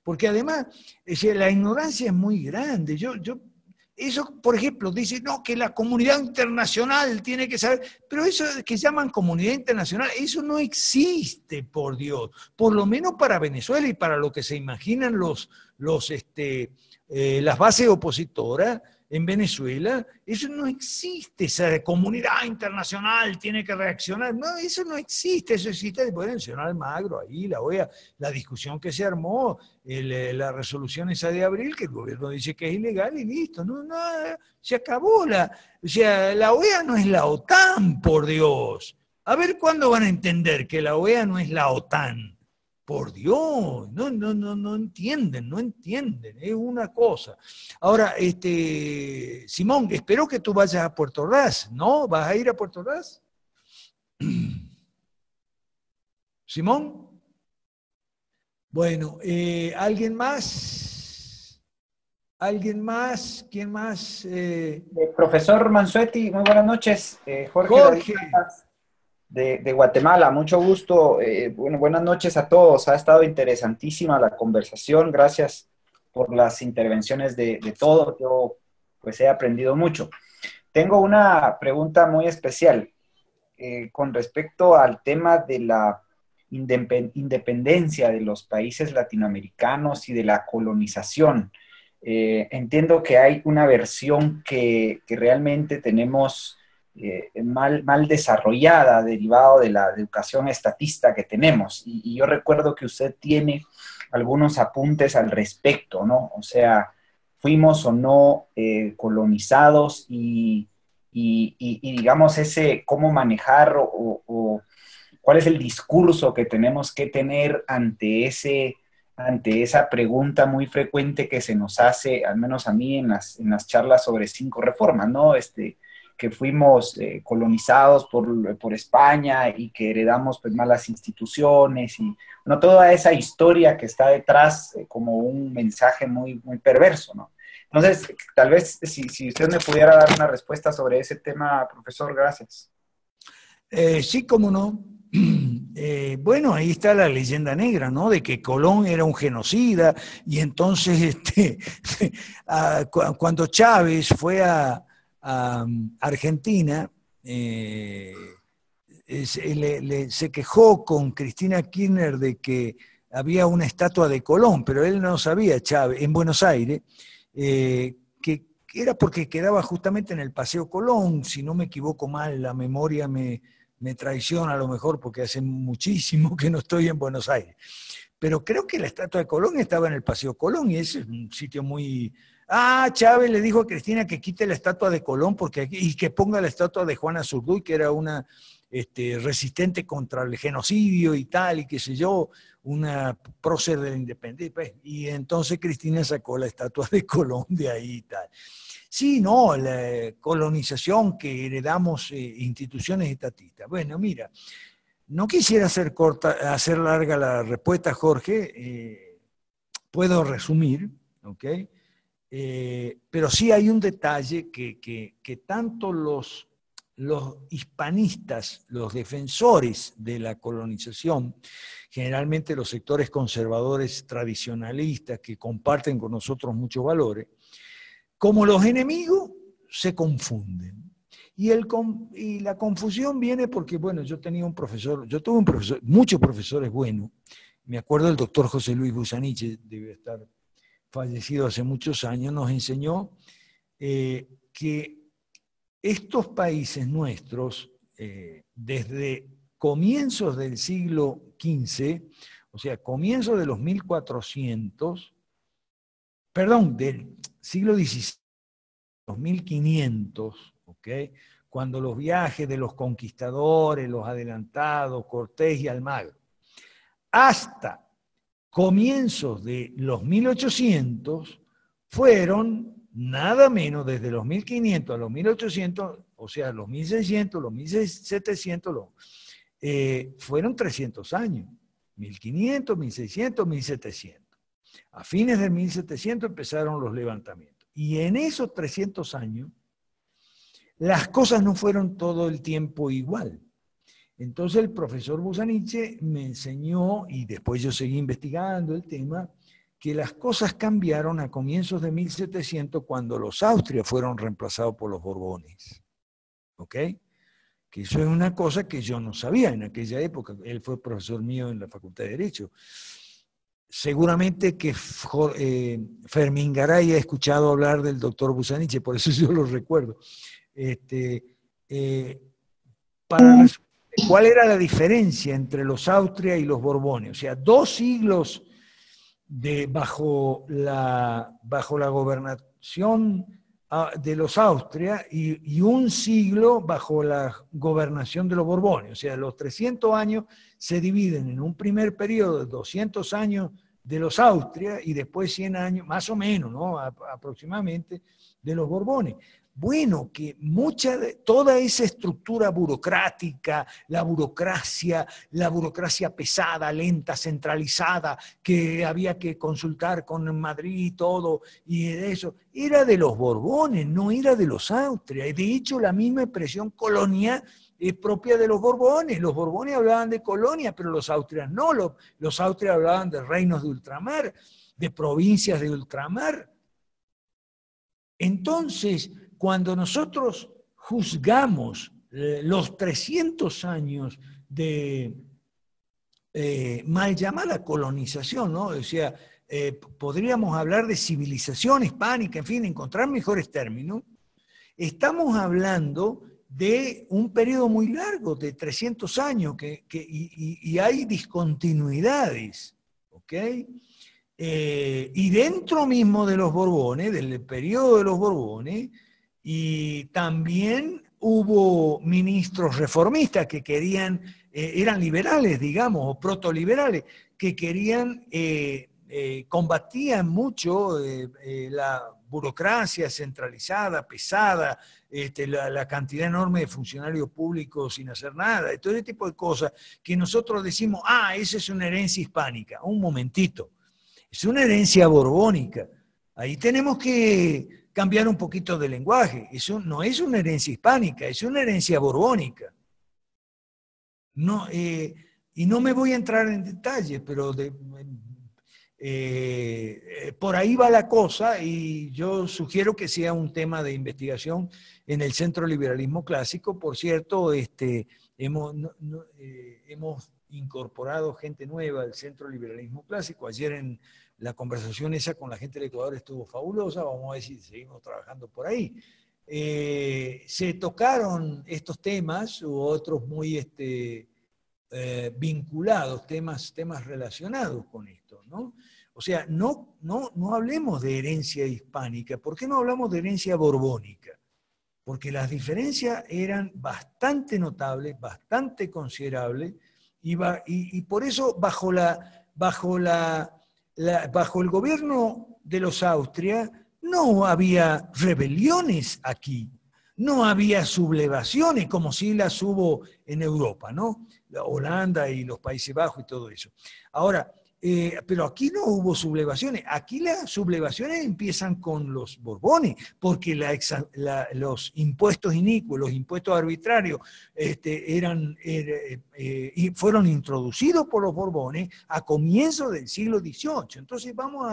Speaker 1: Porque además, la ignorancia es muy grande. Eso, por ejemplo, dice, no, que la comunidad internacional tiene que saber, pero eso que llaman comunidad internacional, eso no existe, por Dios, por lo menos para Venezuela y para lo que se imaginan las bases opositoras en Venezuela, eso no existe, esa comunidad internacional tiene que reaccionar, no, eso no existe, eso existe, puede mencionar Almagro ahí, la OEA, la discusión que se armó, la resolución esa de abril, que el gobierno dice que es ilegal y listo, no, se acabó, o sea, la OEA no es la OTAN, por Dios, a ver cuándo van a entender que la OEA no es la OTAN. Por Dios, no entienden, es una cosa. Ahora, Simón, espero que tú vayas a Puerto Ordaz, ¿no? ¿Vas a ir a Puerto Ordaz? ¿Simón? Bueno, ¿alguien más? ¿Alguien más? ¿Quién más?
Speaker 5: Profesor Mansuetti, muy buenas noches.
Speaker 1: Jorge.
Speaker 5: De Guatemala, mucho gusto. Bueno, buenas noches a todos. Ha estado interesantísima la conversación. Gracias por las intervenciones de todos. Yo pues he aprendido mucho. Tengo una pregunta muy especial con respecto al tema de independencia de los países latinoamericanos y de la colonización. Entiendo que hay una versión que realmente tenemos mal desarrollada, derivado de la educación estatista que tenemos. Y yo recuerdo que usted tiene algunos apuntes al respecto, ¿no? O sea, fuimos o no colonizados y digamos cómo manejar o cuál es el discurso que tenemos que tener ante esa pregunta muy frecuente que se nos hace, al menos a mí, en las charlas sobre 5 reformas, ¿no? Que fuimos colonizados por España y que heredamos pues malas instituciones y bueno, toda esa historia que está detrás como un mensaje muy, muy perverso, ¿no? Entonces, tal vez si usted me pudiera dar una respuesta sobre ese tema, profesor, gracias.
Speaker 1: Sí, cómo no. Bueno, ahí está la leyenda negra, ¿no? De que Colón era un genocida y entonces cuando Chávez fue a Argentina, se quejó con Cristina Kirchner de que había una estatua de Colón, pero él no sabía, Chávez, en Buenos Aires, que era porque quedaba justamente en el Paseo Colón, si no me equivoco mal, la memoria me traiciona a lo mejor porque hace muchísimo que no estoy en Buenos Aires. Pero creo que la estatua de Colón estaba en el Paseo Colón y ese es un sitio muy... Chávez le dijo a Cristina que quite la estatua de Colón y que ponga la estatua de Juana Zurduy, que era una resistente contra el genocidio y tal, y qué sé yo, una prócer de la independencia. Y entonces Cristina sacó la estatua de Colón de ahí y tal. Sí, no, la colonización que heredamos instituciones estatistas. Bueno, mira, no quisiera hacer larga la respuesta, Jorge, puedo resumir, ¿ok? Pero sí hay un detalle que tanto los hispanistas, los defensores de la colonización, generalmente los sectores conservadores tradicionalistas que comparten con nosotros muchos valores, como los enemigos se confunden. Y la confusión viene porque, bueno, yo tuve un profesor, muchos profesores buenos. Me acuerdo del doctor José Luis Busaniche, debe estar fallecido hace muchos años, nos enseñó que estos países nuestros, desde comienzos del siglo XV, o sea, comienzos de los 1400, perdón, del siglo XVI, los 1500, ¿ok? Cuando los viajes de los conquistadores, los adelantados, Cortés y Almagro, hasta comienzos de los 1800, fueron nada menos desde los 1500 a los 1800, o sea, los 1600, los 1700, fueron 300 años, 1500, 1600, 1700. A fines del 1700 empezaron los levantamientos. Y en esos 300 años, las cosas no fueron todo el tiempo igual. Entonces el profesor Busaniche me enseñó, y después yo seguí investigando el tema, que las cosas cambiaron a comienzos de 1700 cuando los Austrias fueron reemplazados por los Borbones. ¿Ok? Que eso es una cosa que yo no sabía en aquella época. Él fue profesor mío en la Facultad de Derecho. Seguramente que Fermín Garay ha escuchado hablar del doctor Busaniche, por eso yo lo recuerdo. ¿Cuál era la diferencia entre los Austrias y los Borbones? O sea, 2 siglos bajo la gobernación de los Austrias y 1 siglo bajo la gobernación de los Borbones. O sea, los 300 años se dividen en un primer periodo de 200 años de los Austrias y después 100 años, más o menos, ¿no? Aproximadamente, de los Borbones. Bueno, que toda esa estructura burocrática, la burocracia pesada, lenta, centralizada, que había que consultar con Madrid y todo, y eso, era de los Borbones, no era de los Austrias. De hecho, la misma expresión colonia es propia de los Borbones. Los Borbones hablaban de colonia, pero los Austrias no. Los Austrias hablaban de reinos de ultramar, de provincias de ultramar. Entonces, cuando nosotros juzgamos los 300 años de mal llamada colonización, ¿no? O sea, podríamos hablar de civilización hispánica, en fin, encontrar mejores términos. Estamos hablando de un periodo muy largo, de 300 años, y hay discontinuidades, ¿ok? Y dentro mismo de los Borbones, del periodo de los Borbones, y también hubo ministros reformistas que querían, eran liberales, digamos, o protoliberales, que querían, combatían mucho la burocracia centralizada, pesada, la cantidad enorme de funcionarios públicos sin hacer nada, y todo ese tipo de cosas que nosotros decimos, esa es una herencia hispánica. Un momentito, es una herencia borbónica. Ahí tenemos que cambiar un poquito de lenguaje. Eso no es una herencia hispánica, es una herencia borbónica. No, y no me voy a entrar en detalles, pero por ahí va la cosa, y yo sugiero que sea un tema de investigación en el Centro Liberalismo Clásico. Por cierto, hemos incorporado gente nueva al Centro Liberalismo Clásico. Ayer en la conversación esa con la gente del Ecuador estuvo fabulosa. Vamos a ver si seguimos trabajando por ahí. Se tocaron estos temas u otros muy vinculados, temas relacionados con esto, ¿no? O sea, no hablemos de herencia hispánica. ¿Por qué no hablamos de herencia borbónica? Porque las diferencias eran bastante notables, bastante considerables, y por eso bajo el gobierno de los Austria no había rebeliones aquí, no había sublevaciones como sí las hubo en Europa, ¿no? La Holanda y los Países Bajos y todo eso. Ahora, pero aquí no hubo sublevaciones. Aquí las sublevaciones empiezan con los Borbones, porque los impuestos inicuos, los impuestos arbitrarios, fueron introducidos por los Borbones a comienzos del siglo XVIII. Entonces vamos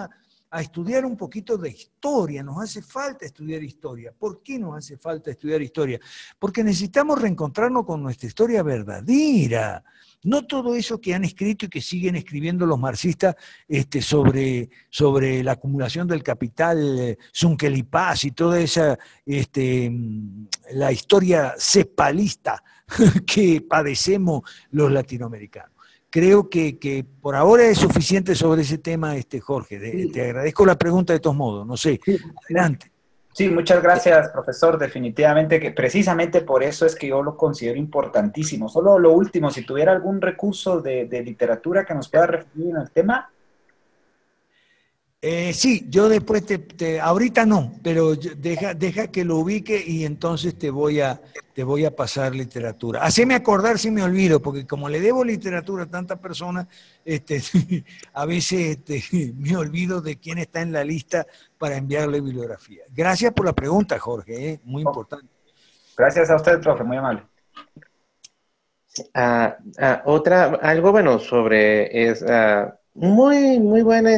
Speaker 1: a estudiar un poquito de historia. Nos hace falta estudiar historia. ¿Por qué nos hace falta estudiar historia? Porque necesitamos reencontrarnos con nuestra historia verdadera. No todo eso que han escrito y que siguen escribiendo los marxistas sobre la acumulación del capital, Sunkel y Paz y toda esa, la historia cepalista que padecemos los latinoamericanos. Creo que por ahora es suficiente sobre ese tema, Jorge. Te agradezco la pregunta de todos modos. No sé, adelante.
Speaker 5: Sí, muchas gracias, profesor. Definitivamente que precisamente por eso es que yo lo considero importantísimo. Solo lo último, si tuviera algún recurso de literatura que nos pueda referir en el tema.
Speaker 1: Sí, yo después ahorita no, pero deja que lo ubique y entonces te voy a pasar literatura. Haceme acordar si me olvido, porque como le debo literatura a tantas personas, a veces me olvido de quién está en la lista para enviarle bibliografía. Gracias por la pregunta, Jorge, muy importante. Gracias
Speaker 5: a usted, profe, muy amable.
Speaker 4: Algo bueno sobre muy buena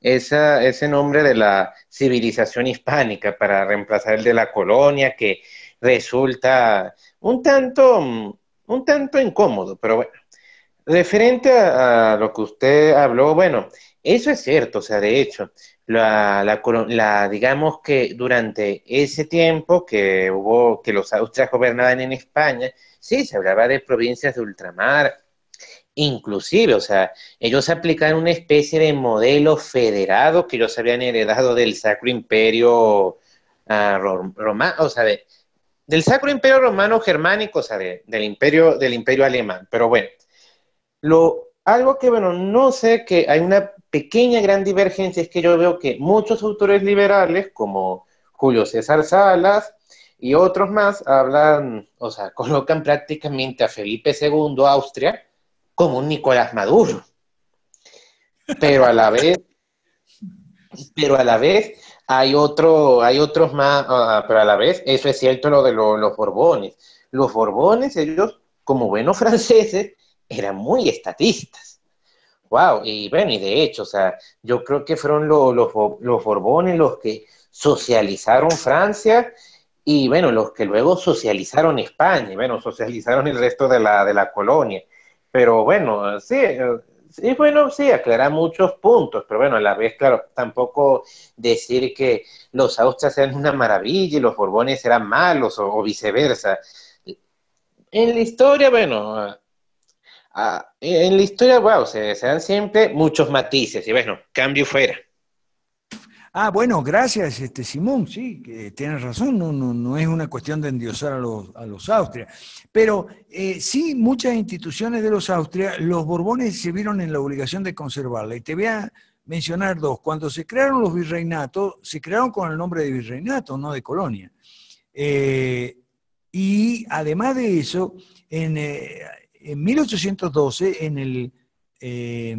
Speaker 4: ese nombre de la civilización hispánica para reemplazar el de la colonia, que resulta un tanto incómodo, pero bueno. Referente a lo que usted habló, bueno, eso es cierto, o sea, de hecho, digamos que durante ese tiempo que los austrias gobernaban en España, sí, se hablaba de provincias de ultramar. Inclusive, o sea, ellos aplicaron una especie de modelo federado que ellos habían heredado del Sacro Imperio Romano, o sea, del Sacro Imperio Romano Germánico, o sea, del imperio alemán. Pero bueno, algo que, bueno, no sé, que hay una pequeña gran divergencia, es que yo veo que muchos autores liberales, como Julio César Salas y otros más, hablan, o sea, colocan prácticamente a Felipe II, Austria, como un Nicolás Maduro, pero a la vez hay otros más, pero a la vez eso es cierto lo de los Borbones. Los Borbones, ellos, como buenos franceses, eran muy estatistas. Wow, y bueno, y de hecho, o sea, yo creo que fueron los Borbones los que socializaron Francia y bueno, los que luego socializaron España, y bueno, socializaron el resto de la colonia. Pero bueno, sí, sí, bueno, sí, aclara muchos puntos, pero bueno, a la vez, claro, tampoco decir que los Austrias eran una maravilla y los Borbones eran malos o viceversa. En la historia, bueno, en la historia, wow, se dan siempre muchos matices y bueno, cambio fuera.
Speaker 1: Ah, bueno, gracias, Simón, sí, que tienes razón, no es una cuestión de endiosar a los Austrias, pero sí, muchas instituciones de los Austrias, los Borbones se vieron en la obligación de conservarla, y te voy a mencionar dos. Cuando se crearon los virreinatos, se crearon con el nombre de virreinato, no de colonia. Eh, y además de eso, en 1812, eh,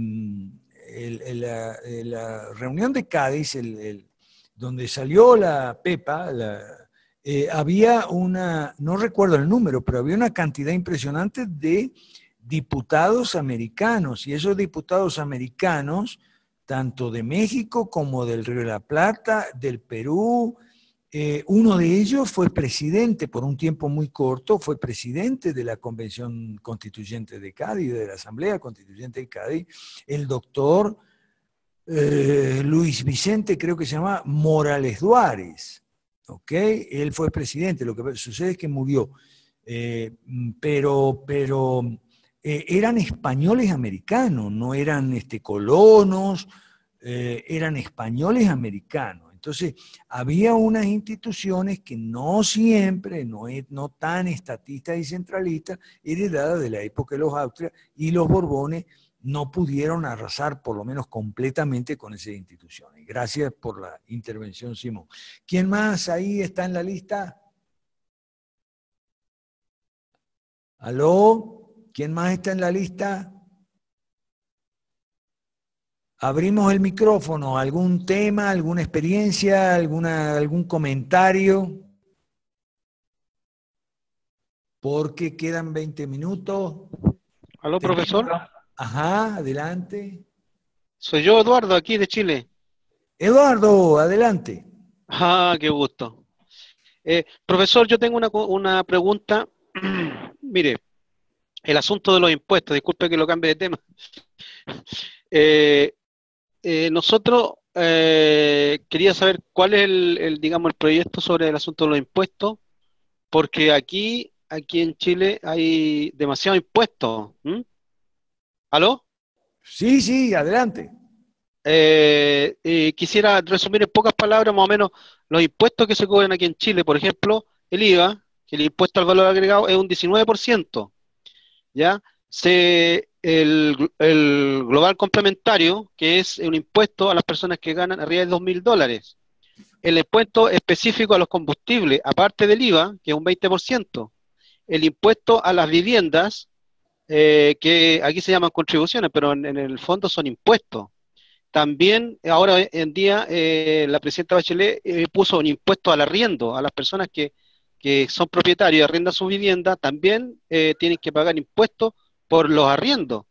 Speaker 1: la reunión de Cádiz, donde salió la Pepa, había una, no recuerdo el número, pero había una cantidad impresionante de diputados americanos, y esos diputados americanos, tanto de México como del Río de la Plata, del Perú, uno de ellos fue presidente por un tiempo muy corto, fue presidente de la Convención Constituyente de Cádiz, de la Asamblea Constituyente de Cádiz, el doctor Luis Vicente, creo que se llama Morales Duárez, ¿ok? Él fue presidente, lo que sucede es que murió, pero eran españoles americanos, no eran colonos, eran españoles americanos. Entonces, había unas instituciones que no siempre, no tan estatistas y centralistas, heredadas de la época de los Austrias, y los Borbones no pudieron arrasar, por lo menos completamente, con esas instituciones. Gracias por la intervención, Simón. ¿Quién más ahí está en la lista? ¿Aló? ¿Quién más está en la lista? Abrimos el micrófono. ¿Algún tema, alguna experiencia, algún comentario? Porque quedan 20 minutos.
Speaker 6: ¿Aló, profesor?
Speaker 1: Ajá, adelante.
Speaker 6: Soy yo, Eduardo, aquí de Chile.
Speaker 1: Eduardo, adelante.
Speaker 6: Ah, qué gusto. Profesor, yo tengo una pregunta. Mire, el asunto de los impuestos, disculpe que lo cambie de tema. Eh, nosotros quería saber cuál es digamos, el proyecto sobre el asunto de los impuestos, porque aquí en Chile hay demasiados impuestos. ¿Mm? ¿Aló?
Speaker 1: Sí, sí, adelante.
Speaker 6: Quisiera resumir en pocas palabras más o menos los impuestos que se cobran aquí en Chile. Por ejemplo, el IVA, que el impuesto al valor agregado es un 19%, ¿ya? El global complementario, que es un impuesto a las personas que ganan arriba de $2.000. El impuesto específico a los combustibles, aparte del IVA, que es un 20%. El impuesto a las viviendas, que aquí se llaman contribuciones, pero en el fondo son impuestos. También, ahora en día, la presidenta Bachelet puso un impuesto al arriendo, a las personas que son propietarios y arrendan su vivienda, también tienen que pagar impuestos por los arriendos.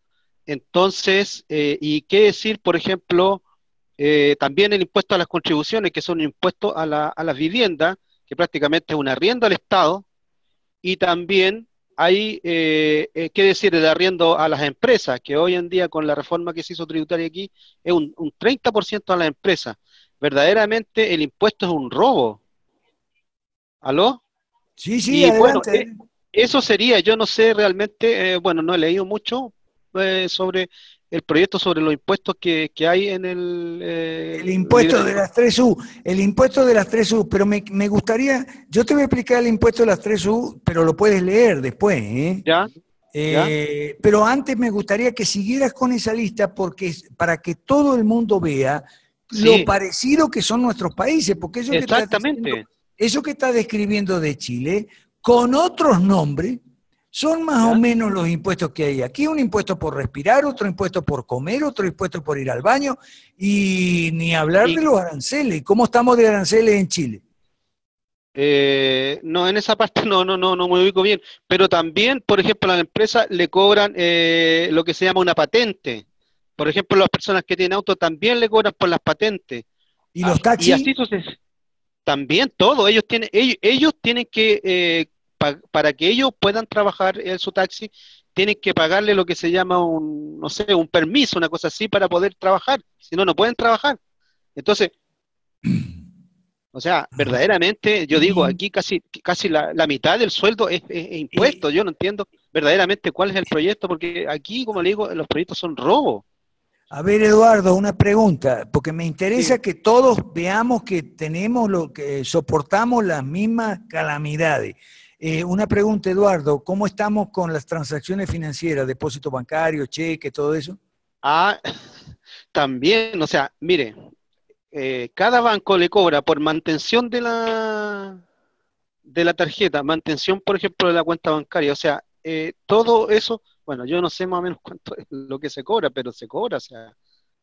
Speaker 6: Entonces, ¿y qué decir, por ejemplo, también el impuesto a las contribuciones, que son un impuesto a las viviendas, que prácticamente es un arriendo al Estado, y también hay, qué decir, el arriendo a las empresas, que hoy en día con la reforma que se hizo tributaria aquí, es un 30% a las empresas. Verdaderamente el impuesto es un robo. ¿Aló?
Speaker 1: Sí, sí,
Speaker 6: Y bueno,
Speaker 1: adelante.
Speaker 6: eso sería, yo no sé realmente, bueno, no he leído mucho sobre el proyecto sobre los impuestos que hay en
Speaker 1: El impuesto de las 3U, el impuesto de las 3U, pero me gustaría, yo te voy a explicar el impuesto de las 3U, pero lo puedes leer después, ¿eh?
Speaker 6: ¿Ya? ¿Ya?
Speaker 1: Pero antes me gustaría que siguieras con esa lista porque para que todo el mundo vea lo
Speaker 6: Sí,
Speaker 1: parecido que son nuestros países, porque
Speaker 6: exactamente.
Speaker 1: eso que estás describiendo de Chile, con otros nombres, son más o
Speaker 6: ¿Ya?
Speaker 1: menos los impuestos que hay aquí. Un impuesto por respirar, otro impuesto por comer, otro impuesto por ir al baño, y ni hablar de
Speaker 6: Y
Speaker 1: los aranceles. ¿Cómo estamos de aranceles en Chile?
Speaker 6: no, en esa parte no me ubico bien, pero también, por ejemplo, a las empresas le cobran lo que se llama una patente. Por ejemplo, las personas que tienen auto también le cobran por las patentes.
Speaker 1: ¿Y los
Speaker 6: Y
Speaker 1: taxis?
Speaker 6: así también todo. Ellos tienen que, para que ellos puedan trabajar en su taxi, tienen que pagarle lo que se llama un, no sé, un permiso, una cosa así, para poder trabajar. Si no, no pueden trabajar. Entonces, o sea, verdaderamente, yo digo,
Speaker 1: Y,
Speaker 6: aquí casi la mitad del sueldo es impuesto.
Speaker 1: y,
Speaker 6: Yo no entiendo verdaderamente cuál es el proyecto, porque aquí, como le digo, los proyectos son robo.
Speaker 1: a ver, Eduardo, una pregunta, porque me
Speaker 6: Sí.
Speaker 1: interesa que todos veamos que tenemos lo que soportamos las mismas calamidades. Una pregunta, Eduardo, ¿cómo estamos con las transacciones financieras, depósito bancario, cheque, todo eso?
Speaker 6: Ah, también, o sea, mire, cada banco le cobra por mantención de la tarjeta, mantención, por ejemplo, de la cuenta bancaria. O sea, todo eso, bueno, yo no sé más o menos cuánto es lo que se cobra, pero se cobra, o sea,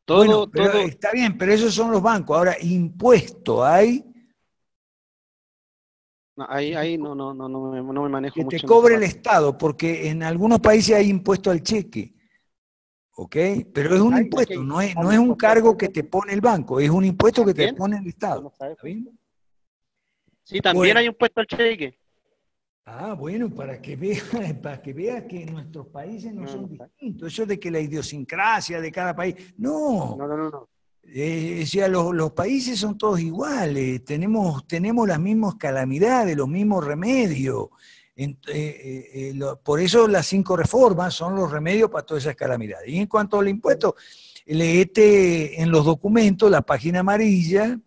Speaker 1: Bueno,
Speaker 6: todo,
Speaker 1: pero
Speaker 6: todo,
Speaker 1: está bien, pero esos son los bancos. Ahora, impuesto hay
Speaker 6: no,
Speaker 1: que te,
Speaker 6: ahí no me manejo
Speaker 1: que te
Speaker 6: mucho en esa
Speaker 1: cobre el
Speaker 6: parte.
Speaker 1: Estado, porque en algunos países hay impuesto al cheque, ¿ok? Pero es un impuesto, no es un cargo que te pone el banco, es un impuesto que te
Speaker 6: También,
Speaker 1: pone el
Speaker 6: yo
Speaker 1: Estado.
Speaker 6: no sabía.
Speaker 1: ¿Está bien?
Speaker 6: Sí, también
Speaker 1: Bueno,
Speaker 6: hay un puesto al cheque.
Speaker 1: bueno, para que veas para que veas que nuestros países no
Speaker 6: No,
Speaker 1: son
Speaker 6: no sé.
Speaker 1: distintos. Eso de que la idiosincrasia de cada país, no.
Speaker 6: No.
Speaker 1: O sea, los países son todos iguales, tenemos las mismas calamidades, los mismos remedios. Por eso las 5 reformas son los remedios para todas esas calamidades. Y en cuanto al impuesto, leete en los documentos la página amarilla,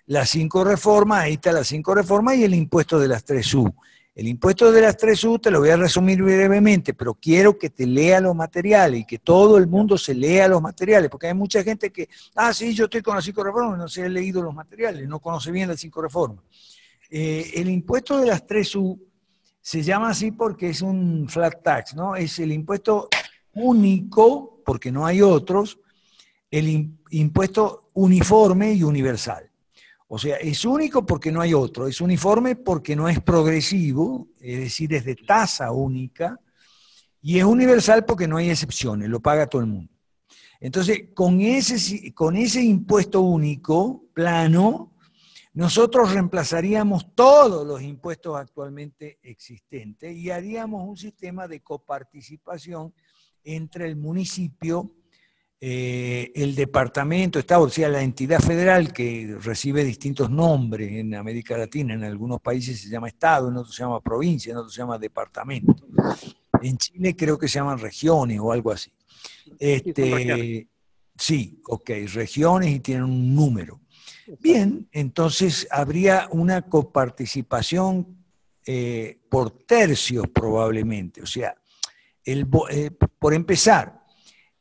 Speaker 1: las 5 reformas, ahí está las 5 reformas y el impuesto de las 3U. El impuesto de las 3U te lo voy a resumir brevemente, pero quiero que te lea los materiales y que todo el mundo se lea los materiales, porque hay mucha gente que, sí, yo estoy con las 5 reformas, no se ha leído los materiales, no conoce bien las 5 reformas. El impuesto de las 3U se llama así porque es un flat tax, ¿no? Es el impuesto único, porque no hay otros, el impuesto uniforme y universal. O sea, es único porque no hay otro, es uniforme porque no es progresivo, es decir, es de tasa única, y es universal porque no hay excepciones, lo paga todo el mundo. Entonces, con ese impuesto único, plano, nosotros reemplazaríamos todos los impuestos actualmente existentes y haríamos un sistema de coparticipación entre el municipio, el departamento, Estado, o sea, la entidad federal que recibe distintos nombres en América Latina, en algunos países se llama Estado, en otros se llama provincia, en otros se llama departamento. En Chile creo que se llaman regiones o algo así.
Speaker 6: Sí, son regiones.
Speaker 1: Sí, ok, regiones y tienen un número.
Speaker 6: Exacto.
Speaker 1: Bien, entonces habría una coparticipación por tercios probablemente. O sea, por empezar,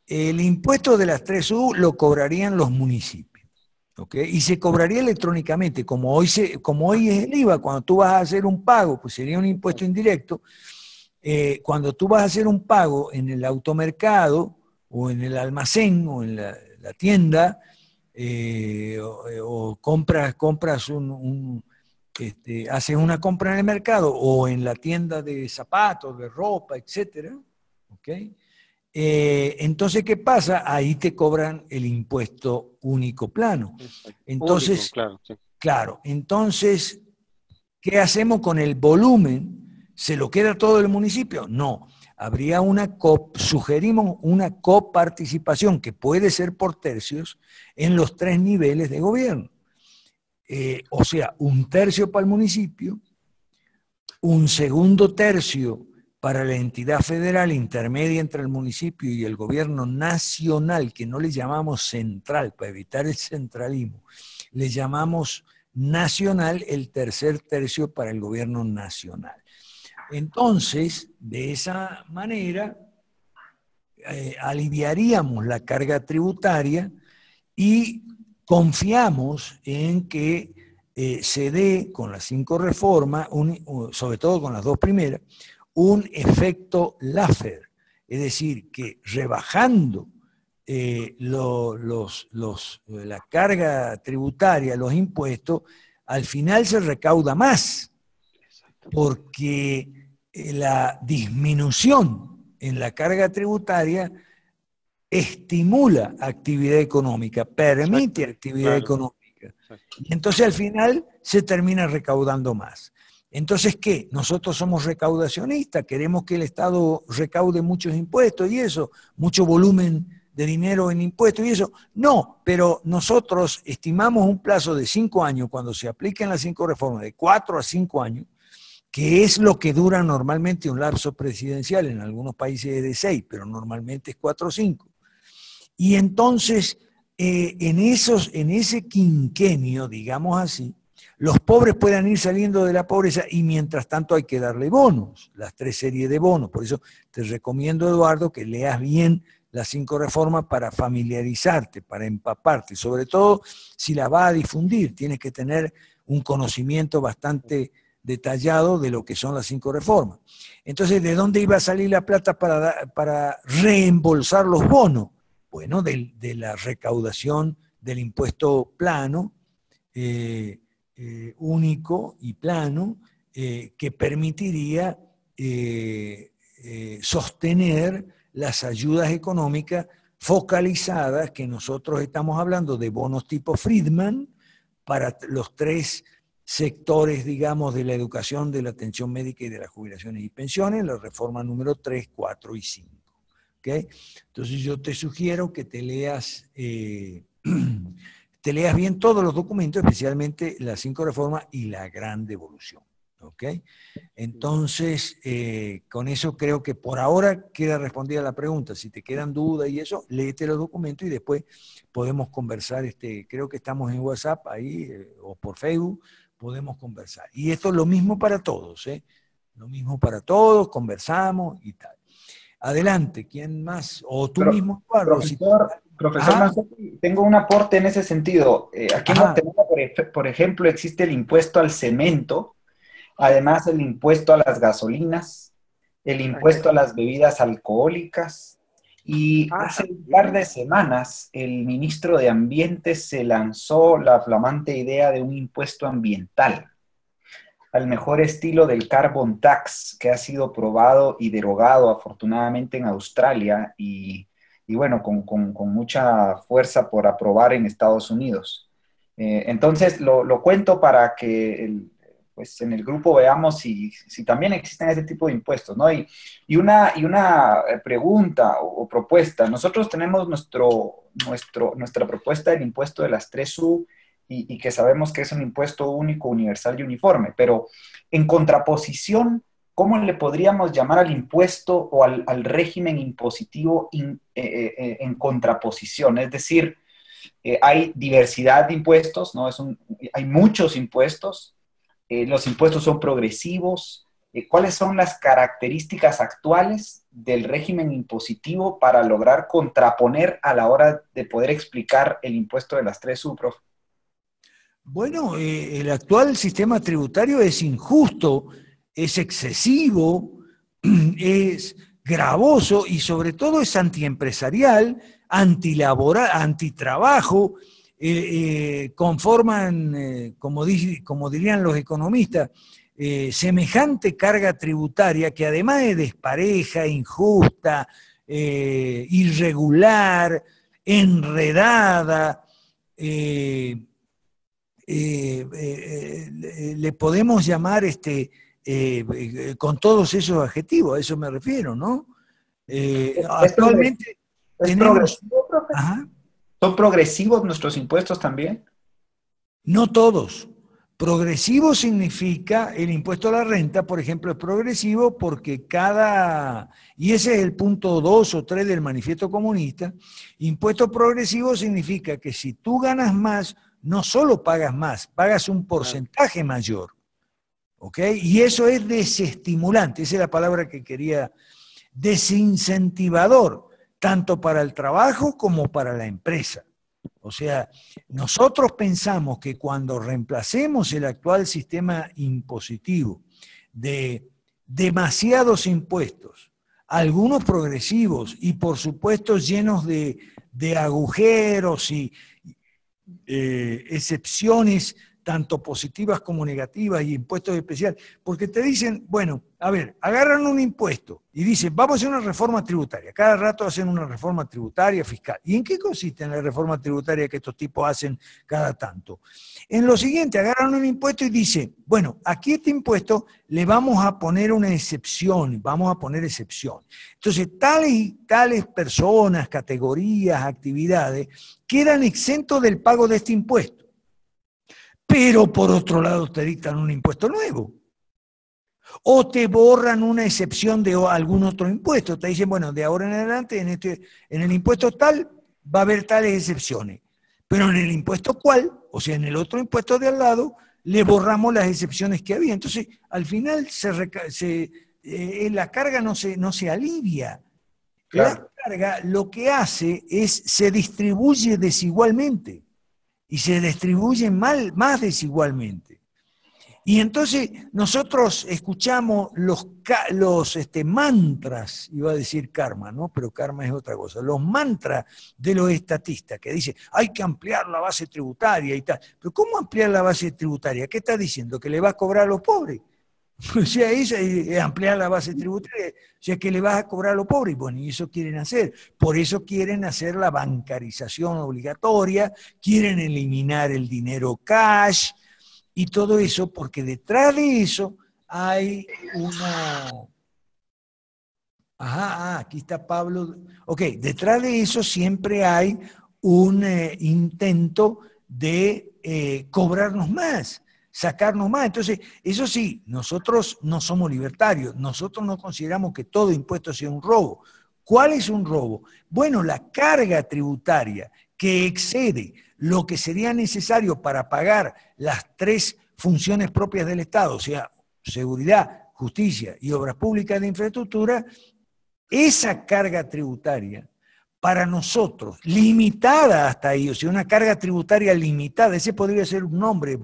Speaker 1: el impuesto de las 3U lo cobrarían los municipios, ¿ok? Y se cobraría electrónicamente, como hoy es el IVA, cuando tú vas a hacer un pago, pues sería un impuesto indirecto. Cuando tú vas a hacer un pago en el automercado o en el almacén o en la tienda, o compras haces una compra en el mercado o en la tienda de zapatos, de ropa, etcétera, ¿ok? Entonces, ¿qué pasa? Ahí te cobran el impuesto único plano.
Speaker 6: Exacto. Único,
Speaker 1: Entonces,
Speaker 6: claro, sí.
Speaker 1: claro, entonces, ¿qué hacemos con el volumen? ¿Se lo queda todo el municipio? No. Sugerimos una coparticipación que puede ser por tercios en los 3 niveles de gobierno. O sea, un tercio para el municipio, un segundo tercio para la entidad federal intermedia entre el municipio y el gobierno nacional, que no le llamamos central, para evitar el centralismo, le llamamos nacional, el tercer tercio para el gobierno nacional. Entonces, de esa manera, aliviaríamos la carga tributaria y confiamos en que se dé con las 5 reformas, sobre todo con las 2 primeras, un efecto Laffer, es decir, que rebajando la carga tributaria, los impuestos, al final se recauda más, porque la disminución en la carga tributaria estimula actividad económica, permite
Speaker 6: Exacto,
Speaker 1: actividad
Speaker 6: claro.
Speaker 1: económica.
Speaker 6: Exacto.
Speaker 1: Y entonces al final se termina recaudando más. Entonces, ¿qué? Nosotros somos recaudacionistas, queremos que el Estado recaude muchos impuestos y eso, mucho volumen de dinero en impuestos y eso. No, pero nosotros estimamos un plazo de 5 años cuando se apliquen las 5 reformas, de 4 a 5 años, que es lo que dura normalmente un lapso presidencial, en algunos países es de 6, pero normalmente es 4 o 5. Y entonces, en ese quinquenio, digamos así, los pobres puedan ir saliendo de la pobreza y mientras tanto hay que darle bonos, las 3 series de bonos. Por eso te recomiendo, Eduardo, que leas bien las 5 reformas para familiarizarte, para empaparte, sobre todo si las vas a difundir, tienes que tener un conocimiento bastante detallado de lo que son las 5 reformas. Entonces, ¿de dónde iba a salir la plata para reembolsar los bonos? Bueno, de la recaudación del impuesto plano, único y plano, que permitiría sostener las ayudas económicas focalizadas, que nosotros estamos hablando de bonos tipo Friedman, para los 3 sectores, digamos, de la educación, de la atención médica y de las jubilaciones y pensiones, la reforma número 3, 4 y 5. ¿Okay? Entonces yo te sugiero que te leas bien todos los documentos, especialmente las 5 reformas y la gran devolución. ¿Ok? Entonces, con eso creo que por ahora queda respondida la pregunta. Si te quedan dudas y eso, léete los documentos y después podemos conversar. Creo que estamos en WhatsApp ahí o por Facebook, podemos conversar. Y esto es lo mismo para todos, ¿eh? Lo mismo para todos, conversamos y tal. Adelante, ¿quién más? O tú mismo, Eduardo.
Speaker 5: Profesor Manzotti, tengo un aporte en ese sentido. Aquí en Guatemala, por ejemplo, existe el impuesto al cemento, además el impuesto a las gasolinas, el impuesto a las bebidas alcohólicas, y hace un par de semanas el ministro de Ambiente se lanzó la flamante idea de un impuesto ambiental, al mejor estilo del carbon tax, que ha sido probado y derogado afortunadamente en Australia y bueno, con mucha fuerza por aprobar en Estados Unidos. Entonces, lo cuento para que pues en el grupo veamos si también existen ese tipo de impuestos, ¿no? Y una pregunta o propuesta. Nosotros tenemos nuestra propuesta del impuesto de las 3U, y que sabemos que es un impuesto único, universal y uniforme, pero en contraposición, ¿cómo le podríamos llamar al impuesto o al régimen impositivo en contraposición? Es decir, hay diversidad de impuestos, ¿no? Hay muchos impuestos, los impuestos son progresivos. ¿Cuáles son las características actuales del régimen impositivo para lograr contraponer a la hora de poder explicar el impuesto de las 3U, profe?
Speaker 1: Bueno, el actual sistema tributario es injusto, es excesivo, es gravoso y sobre todo es antiempresarial, antilaboral, antitrabajo, conforman, como dirían los economistas, semejante carga tributaria que además es despareja, injusta, irregular, enredada, le podemos llamar con todos esos adjetivos, a eso me refiero, ¿no? Actualmente tenemos...
Speaker 5: Ajá. ¿Son progresivos nuestros impuestos también?
Speaker 1: No todos. Progresivo significa, el impuesto a la renta, por ejemplo, es progresivo porque y ese es el punto 2 o 3 del manifiesto comunista, impuesto progresivo significa que si tú ganas más, no solo pagas más, pagas un porcentaje mayor. ¿Ok? Y eso es desestimulante, esa es la palabra que quería, desincentivador, tanto para el trabajo como para la empresa. O sea, nosotros pensamos que cuando reemplacemos el actual sistema impositivo de demasiados impuestos, algunos progresivos y por supuesto llenos de agujeros y excepciones tanto positivas como negativas y impuestos especiales, porque te dicen, bueno, a ver, agarran un impuesto y dicen, vamos a hacer una reforma tributaria, cada rato hacen una reforma tributaria fiscal. ¿Y en qué consiste en la reforma tributaria que estos tipos hacen cada tanto? En lo siguiente, agarran un impuesto y dicen, Bueno, aquí este impuesto le vamos a poner una excepción, vamos a poner excepción. Entonces, tales personas, categorías, actividades, quedan exentos del pago de este impuesto. Pero por otro lado te dictan un impuesto nuevo. O te borran una excepción de algún otro impuesto. Te dicen, bueno, de ahora en adelante en el impuesto tal va a haber tales excepciones. Pero en el impuesto cual, o sea, en el otro impuesto de al lado, le borramos las excepciones que había. Entonces, al final la carga no se alivia.
Speaker 5: Claro.
Speaker 1: La carga lo que hace es se distribuye desigualmente y se distribuye más desigualmente. Y entonces nosotros escuchamos los mantras, iba a decir karma, ¿no? Pero karma es otra cosa, los mantras de los estatistas que dicen hay que ampliar la base tributaria y tal. Pero ¿cómo ampliar la base tributaria? ¿Qué está diciendo? ¿Que le va a cobrar a los pobres? O sea, eso es ampliar la base tributaria, o sea, que le vas a cobrar a los pobres. Bueno, y eso quieren hacer. Por eso quieren hacer la bancarización obligatoria, quieren eliminar el dinero cash, y todo eso, porque detrás de eso hay una... Ajá, aquí está Pablo. Ok, detrás de eso siempre hay un intento de cobrarnos más, sacarnos más. Entonces, eso sí, nosotros no somos libertarios, nosotros no consideramos que todo impuesto sea un robo. ¿Cuál es un robo? Bueno, la carga tributaria que excede lo que sería necesario para pagar las tres funciones propias del Estado, o sea, seguridad, justicia y obras públicas de infraestructura, esa carga tributaria para nosotros, limitada hasta ahí, o sea, una carga tributaria limitada, ese podría ser un nombre,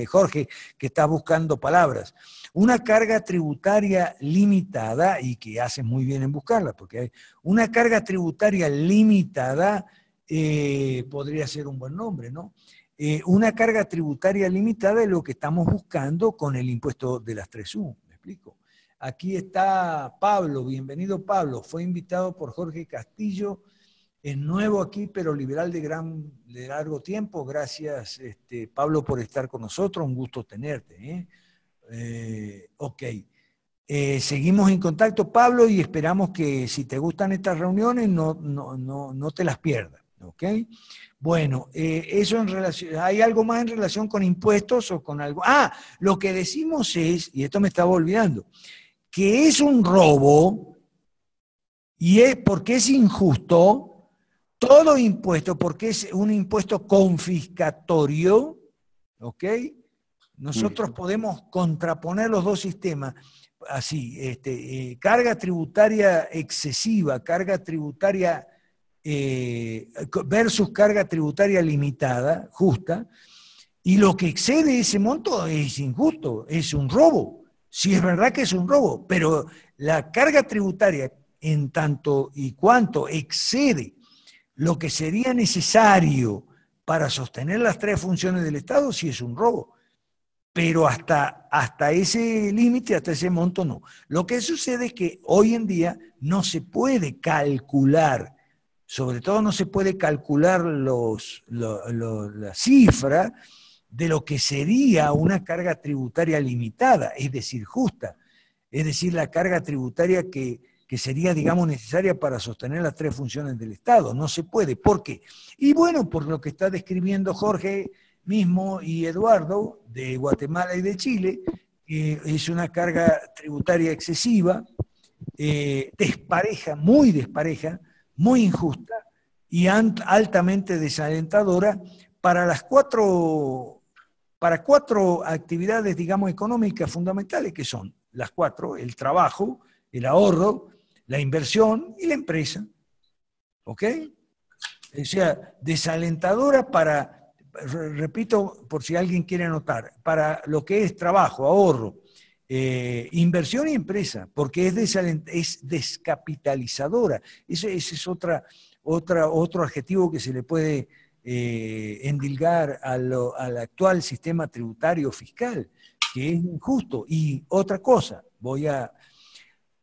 Speaker 1: Jorge, que está buscando palabras, una carga tributaria limitada, y que haces muy bien en buscarla, porque hay una carga tributaria limitada, podría ser un buen nombre, ¿no? Una carga tributaria limitada es lo que estamos buscando con el impuesto de las 3U, ¿me explico? Aquí está Pablo, bienvenido Pablo, fue invitado por Jorge Castillo, es nuevo aquí, pero liberal de largo tiempo. Gracias, Pablo, por estar con nosotros, un gusto tenerte. Ok. Seguimos en contacto, Pablo, y esperamos que si te gustan estas reuniones no te las pierdas. ¿Ok? Bueno, eso en relación, ¿hay algo más en relación con impuestos o con algo? Ah, lo que decimos es, y esto me estaba olvidando, que es un robo y es porque es injusto todo impuesto, porque es un impuesto confiscatorio, ¿ok? Nosotros podemos contraponer los dos sistemas así, carga tributaria excesiva, carga tributaria versus carga tributaria limitada, justa, y lo que excede ese monto es injusto, es un robo. Sí, es verdad que es un robo, pero la carga tributaria, en tanto y cuanto excede lo que sería necesario para sostener las tres funciones del Estado, sí es un robo. Pero hasta ese límite, hasta ese monto no. Lo que sucede es que hoy en día no se puede calcular, sobre todo no se puede calcular la cifra de lo que sería una carga tributaria limitada, es decir, justa, es decir, la carga tributaria que sería, digamos, necesaria para sostener las tres funciones del Estado. No se puede. ¿Por qué? Y bueno, por lo que está describiendo Jorge mismo y Eduardo, de Guatemala y de Chile, es una carga tributaria excesiva, despareja, muy injusta y altamente desalentadora para cuatro actividades, digamos, económicas fundamentales, que son las cuatro: el trabajo, el ahorro, la inversión y la empresa. ¿Ok? O sea, desalentadora para, repito, por si alguien quiere anotar, para lo que es trabajo, ahorro, inversión y empresa, porque es descapitalizadora. Ese es otro adjetivo que se le puede endilgar al actual sistema tributario fiscal, que es injusto. Y otra cosa,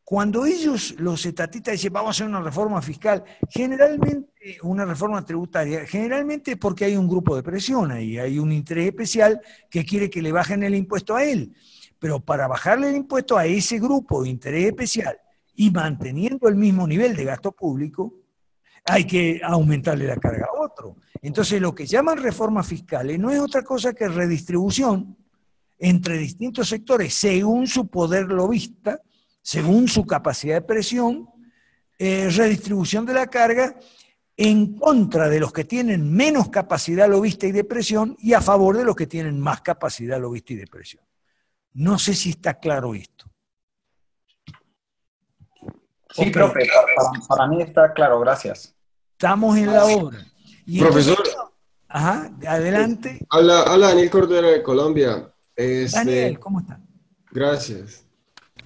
Speaker 1: cuando ellos, los estatistas, dicen vamos a hacer una reforma fiscal, generalmente, una reforma tributaria, generalmente es porque hay un grupo de presión ahí, hay un interés especial que quiere que le bajen el impuesto a él. Pero para bajarle el impuesto a ese grupo de interés especial y manteniendo el mismo nivel de gasto público, hay que aumentarle la carga a otro. Entonces, lo que llaman reformas fiscales no es otra cosa que redistribución entre distintos sectores según su poder lobista, según su capacidad de presión, redistribución de la carga en contra de los que tienen menos capacidad lobista y de presión y a favor de los que tienen más capacidad lobista y de presión. No sé si está claro esto.
Speaker 5: Sí,
Speaker 1: Okay.
Speaker 5: profe, para mí está claro, gracias.
Speaker 1: Estamos en la obra. Y
Speaker 7: Profesor.
Speaker 1: entonces, ajá, adelante.
Speaker 7: Habla Daniel Cordero de Colombia.
Speaker 1: Daniel, ¿cómo está?
Speaker 7: Gracias.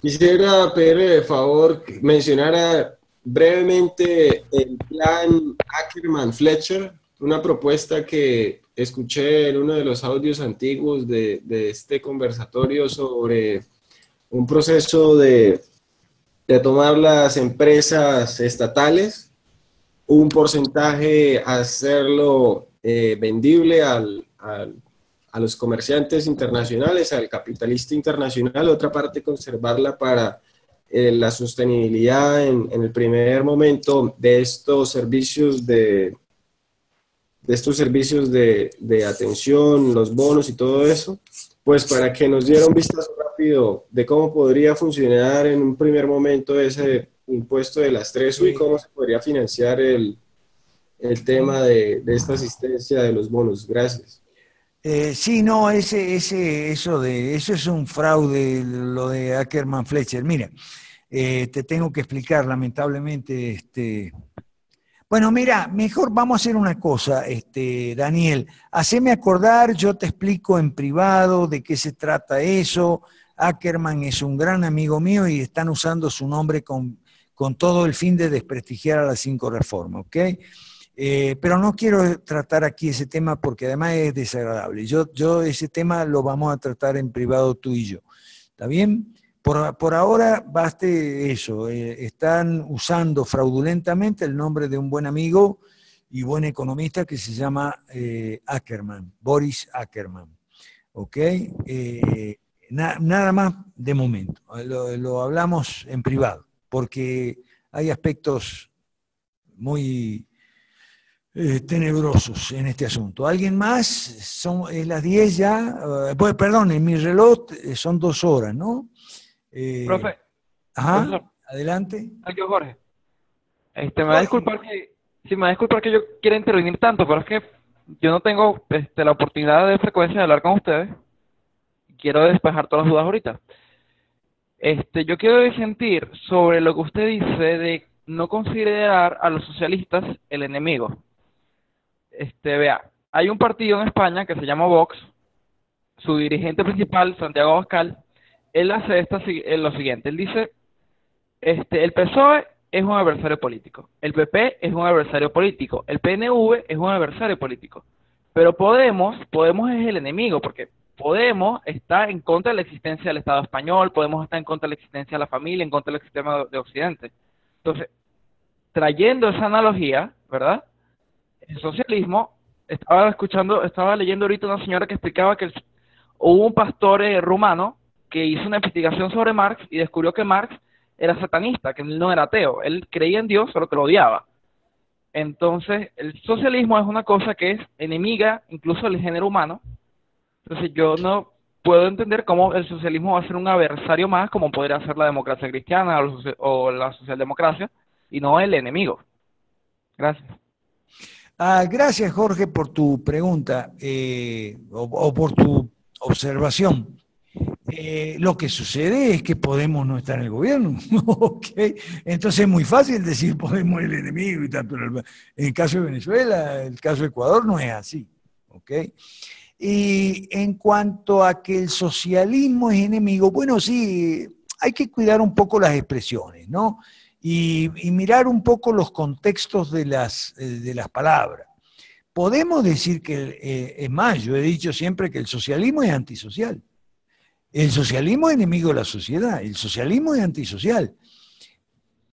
Speaker 7: Quisiera pedirle de favor que mencionara brevemente el plan Ackerman-Fletcher, una propuesta que escuché en uno de los audios antiguos de este conversatorio sobre un proceso de tomar las empresas estatales, un porcentaje hacerlo vendible a los comerciantes internacionales, al capitalista internacional, otra parte conservarla para la sostenibilidad en el primer momento de estos servicios de atención, los bonos y todo eso, pues para que nos diera un vistazo rápido de cómo podría funcionar en un primer momento ese impuesto de las 3U y cómo se podría financiar el tema de esta asistencia de los bonos. Gracias.
Speaker 1: Sí, no, eso es un fraude, lo de Ackerman-Fletcher. Mira, te tengo que explicar, lamentablemente, bueno, mira, mejor vamos a hacer una cosa, Daniel, haceme acordar, yo te explico en privado de qué se trata eso. Ackerman es un gran amigo mío y están usando su nombre con todo el fin de desprestigiar a las 5 reformas, ¿ok? Pero no quiero tratar aquí ese tema porque además es desagradable. Yo ese tema lo vamos a tratar en privado tú y yo. ¿Está bien? Por ahora baste eso. Están usando fraudulentamente el nombre de un buen amigo y buen economista que se llama Ackerman, Boris Ackerman. ¿Ok? Nada más de momento. Lo hablamos en privado porque hay aspectos muy tenebrosos en este asunto. ¿Alguien más? Es las 10 ya. Pues, perdón, en mi reloj son 2 horas, ¿no?
Speaker 3: Profe.
Speaker 1: Ajá,
Speaker 3: Profesor.
Speaker 1: adelante.
Speaker 3: Yo, Jorge. Me va a disculpar que yo quiera intervenir tanto, pero es que yo no tengo la oportunidad de frecuencia de hablar con ustedes. Quiero despejar todas las dudas ahorita. Yo quiero disentir sobre lo que usted dice de no considerar a los socialistas el enemigo. Vea, hay un partido en España que se llama Vox, su dirigente principal, Santiago Abascal, él hace lo siguiente, él dice, el PSOE es un adversario político, el PP es un adversario político, el PNV es un adversario político, pero Podemos es el enemigo, porque Podemos está en contra de la existencia del Estado español, Podemos está en contra de la existencia de la familia, en contra del sistema de Occidente. Entonces, trayendo esa analogía, ¿verdad? El socialismo, estaba leyendo ahorita una señora que explicaba que hubo un pastor rumano que hizo una investigación sobre Marx y descubrió que Marx era satanista, que él no era ateo, él creía en Dios, solo que lo odiaba. Entonces, el socialismo es una cosa que es enemiga incluso del género humano. Entonces, yo no puedo entender cómo el socialismo va a ser un adversario más, como podría ser la democracia cristiana o la socialdemocracia, y no el enemigo. Gracias.
Speaker 1: Gracias, Jorge, por tu pregunta o por tu observación. Lo que sucede es que Podemos no está en el gobierno. ¿Okay? Entonces es muy fácil decir Podemos es el enemigo y tal, pero en el caso de Venezuela, el caso de Ecuador no es así. ¿Okay? Y en cuanto a que el socialismo es enemigo, bueno, sí, hay que cuidar un poco las expresiones, ¿no? Y mirar un poco los contextos de las palabras. Podemos decir que, es más, yo he dicho siempre que el socialismo es antisocial. El socialismo es enemigo de la sociedad, el socialismo es antisocial.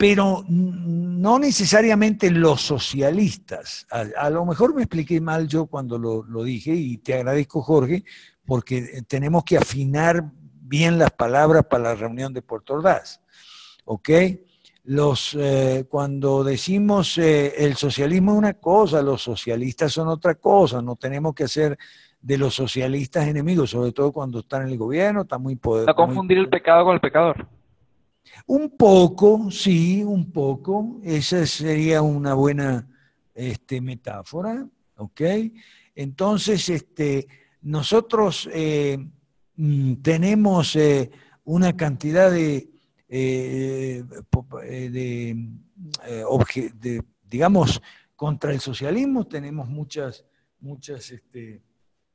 Speaker 1: pero no necesariamente los socialistas. A lo mejor me expliqué mal yo cuando lo dije, y te agradezco, Jorge, porque tenemos que afinar bien las palabras para la reunión de Puerto Ordaz, ¿ok? Cuando decimos el socialismo es una cosa, los socialistas son otra cosa, no tenemos que hacer de los socialistas enemigos, sobre todo cuando están en el gobierno, está muy poderoso.
Speaker 3: No confundir el pecado con el pecador.
Speaker 1: Un poco, sí, un poco. Esa sería una buena metáfora, ¿ok? Entonces, nosotros tenemos una cantidad digamos, contra el socialismo tenemos muchas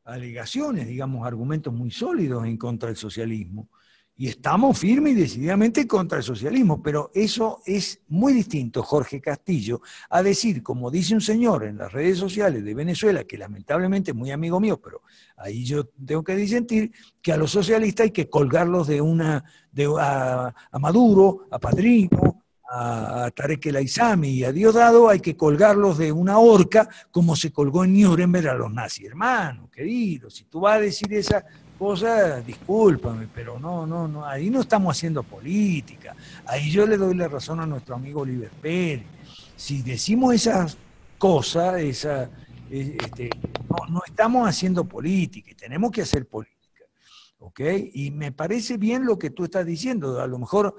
Speaker 1: alegaciones, digamos, argumentos muy sólidos en contra del socialismo. Y estamos firmes y decididamente contra el socialismo, pero eso es muy distinto, Jorge Castillo, a decir, como dice un señor en las redes sociales de Venezuela, que lamentablemente es muy amigo mío, pero ahí yo tengo que disentir, que a los socialistas hay que colgarlos a Maduro, a Padrino, a Tarek El Aizami y a Diosdado, hay que colgarlos de una horca como se colgó en Nuremberg a los nazis. Hermano, querido, si tú vas a decir esa cosa, discúlpame, pero no, ahí no estamos haciendo política. Ahí yo le doy la razón a nuestro amigo Oliver Pérez. Si decimos esas cosas, no estamos haciendo política, y tenemos que hacer política, ¿ok? Y me parece bien lo que tú estás diciendo. A lo mejor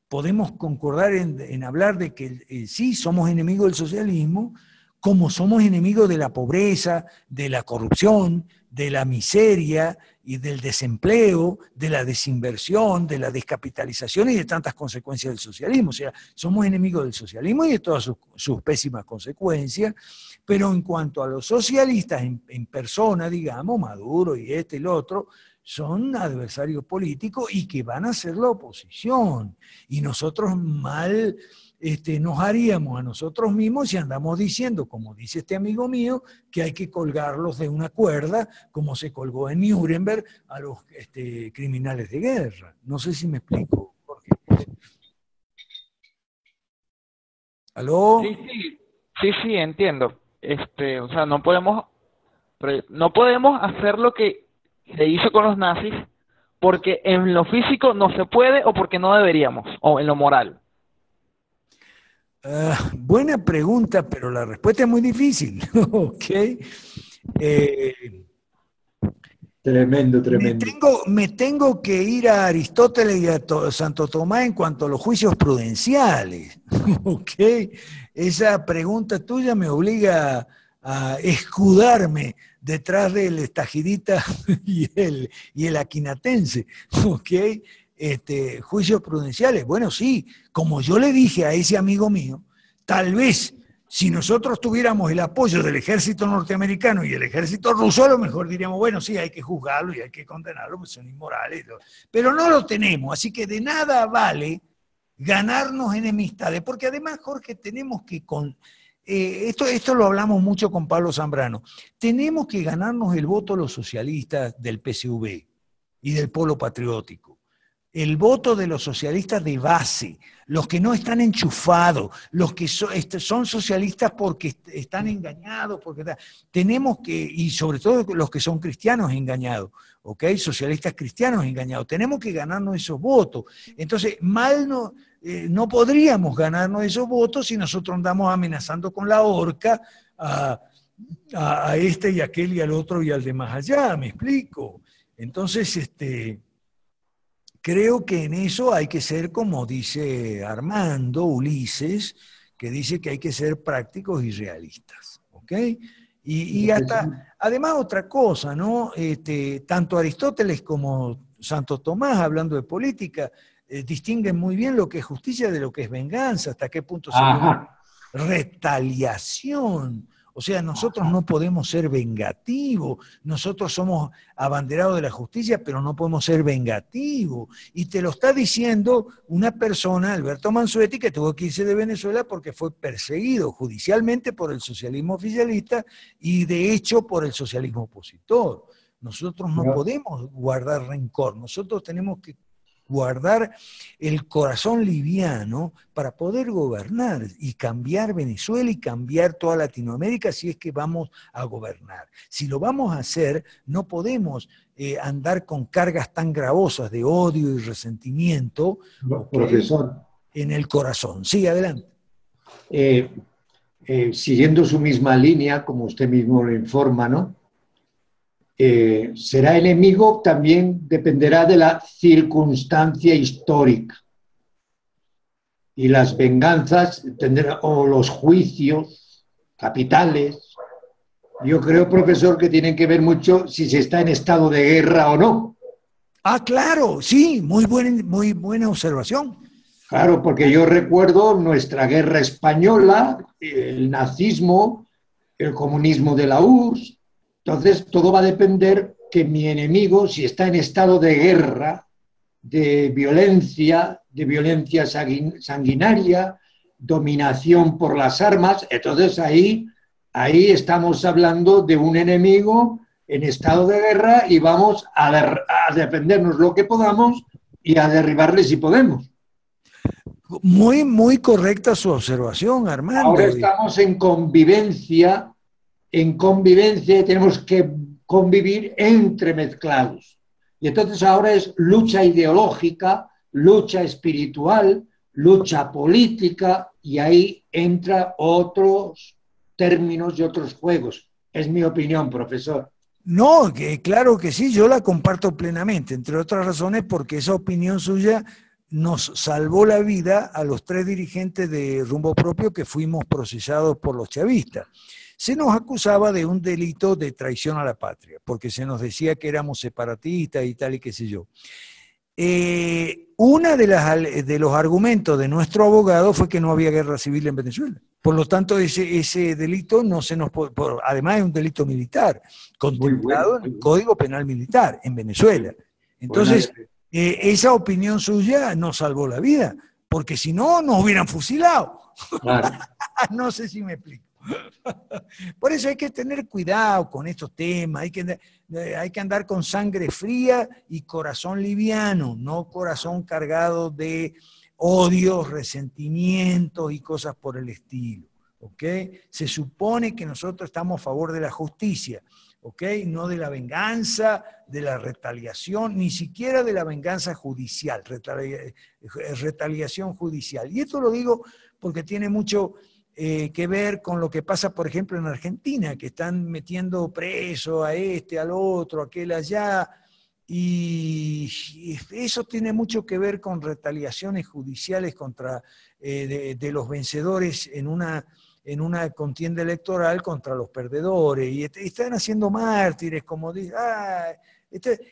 Speaker 1: podemos concordar en hablar de que sí, somos enemigos del socialismo, como somos enemigos de la pobreza, de la corrupción, de la miseria y del desempleo, de la desinversión, de la descapitalización y de tantas consecuencias del socialismo. O sea, somos enemigos del socialismo y de todas sus pésimas consecuencias, pero en cuanto a los socialistas en persona, digamos, Maduro y y el otro, son adversarios políticos y que van a ser la oposición. Y nosotros mal nos haríamos a nosotros mismos si andamos diciendo, como dice este amigo mío, que hay que colgarlos de una cuerda, como se colgó en Nuremberg a los criminales de guerra. No sé si me explico, Jorge. ¿Aló?
Speaker 3: Sí, entiendo. O sea, no podemos hacer lo que se hizo con los nazis porque en lo físico no se puede o porque no deberíamos, o en lo moral.
Speaker 1: Buena pregunta, pero la respuesta es muy difícil. ¿Ok?
Speaker 2: Tremendo.
Speaker 1: Me tengo que ir a Aristóteles y a Santo Tomás en cuanto a los juicios prudenciales. ¿Ok? Esa pregunta tuya me obliga a escudarme detrás del Estajidita y el Aquinatense. ¿Ok? Juicios prudenciales. Bueno, sí, como yo le dije a ese amigo mío, tal vez si nosotros tuviéramos el apoyo del ejército norteamericano y el ejército ruso, a lo mejor diríamos, bueno, sí, hay que juzgarlo y hay que condenarlo, porque son inmorales, pero no lo tenemos, así que de nada vale ganarnos enemistades, porque además, Jorge, tenemos que, esto lo hablamos mucho con Pablo Zambrano, tenemos que ganarnos el voto los socialistas del PSV y del Polo Patriótico. El voto de los socialistas de base, los que no están enchufados, los que son socialistas porque están engañados, tenemos que, y sobre todo los que son cristianos engañados, ¿ok? Socialistas cristianos engañados, tenemos que ganarnos esos votos. Entonces, no podríamos ganarnos esos votos si nosotros andamos amenazando con la horca a este y aquel y al otro y al de más allá, ¿me explico? Entonces, creo que en eso hay que ser, como dice Armando Ulises, que dice que hay que ser prácticos y realistas, ¿ok? Y hasta, además otra cosa, ¿no? Tanto Aristóteles como Santo Tomás, hablando de política, distinguen muy bien lo que es justicia de lo que es venganza, hasta qué punto sería retaliación. O sea, nosotros no podemos ser vengativos, nosotros somos abanderados de la justicia, pero no podemos ser vengativos. Y te lo está diciendo una persona, Alberto Mansuetti, que tuvo que irse de Venezuela porque fue perseguido judicialmente por el socialismo oficialista y de hecho por el socialismo opositor. Nosotros no podemos guardar rencor, nosotros tenemos que guardar el corazón liviano para poder gobernar y cambiar Venezuela y cambiar toda Latinoamérica si es que vamos a gobernar. Si lo vamos a hacer, no podemos andar con cargas tan gravosas de odio y resentimiento,
Speaker 2: Profesor,
Speaker 1: en el corazón. Sí, adelante.
Speaker 2: Siguiendo su misma línea, como usted mismo lo informa, ¿no? Será enemigo también dependerá de la circunstancia histórica. Y las venganzas o los juicios capitales, yo creo, profesor, que tienen que ver mucho si se está en estado de guerra o no.
Speaker 1: Ah, claro, sí, muy buena observación.
Speaker 2: Claro, porque yo recuerdo nuestra guerra española, el nazismo, el comunismo de la URSS. Entonces, todo va a depender que mi enemigo, si está en estado de guerra, de violencia sanguinaria, dominación por las armas, entonces ahí estamos hablando de un enemigo en estado de guerra y vamos a defendernos lo que podamos y a derribarle si podemos.
Speaker 1: Muy correcta su observación, Armando.
Speaker 2: Ahora estamos en convivencia y tenemos que convivir entremezclados. Y entonces ahora es lucha ideológica, lucha espiritual, lucha política, y ahí entra otros términos y otros juegos. Es mi opinión, profesor.
Speaker 1: No, claro que sí, yo la comparto plenamente, entre otras razones porque esa opinión suya nos salvó la vida a los 3 dirigentes de Rumbo Propio que fuimos procesados por los chavistas. Se nos acusaba de un delito de traición a la patria, porque se nos decía que éramos separatistas y tal y qué sé yo. Una de los argumentos de nuestro abogado fue que no había guerra civil en Venezuela. Por lo tanto, ese delito no se nos puede, además es un delito militar, contemplado en el Código Penal Militar en Venezuela. Entonces, esa opinión suya nos salvó la vida, porque si no, nos hubieran fusilado. Claro. No sé si me explico. Por eso hay que tener cuidado con estos temas, hay que andar con sangre fría y corazón liviano, no corazón cargado de odios, resentimientos y cosas por el estilo. ¿Ok? Se supone que nosotros estamos a favor de la justicia, ¿ok? No de la venganza, de la retaliación, ni siquiera de la venganza judicial, retaliación judicial. Y esto lo digo porque tiene mucho que ver con lo que pasa, por ejemplo, en Argentina, que están metiendo preso a este, al otro, aquel allá, y eso tiene mucho que ver con retaliaciones judiciales contra de los vencedores en una contienda electoral contra los perdedores, y están haciendo mártires, como dicen.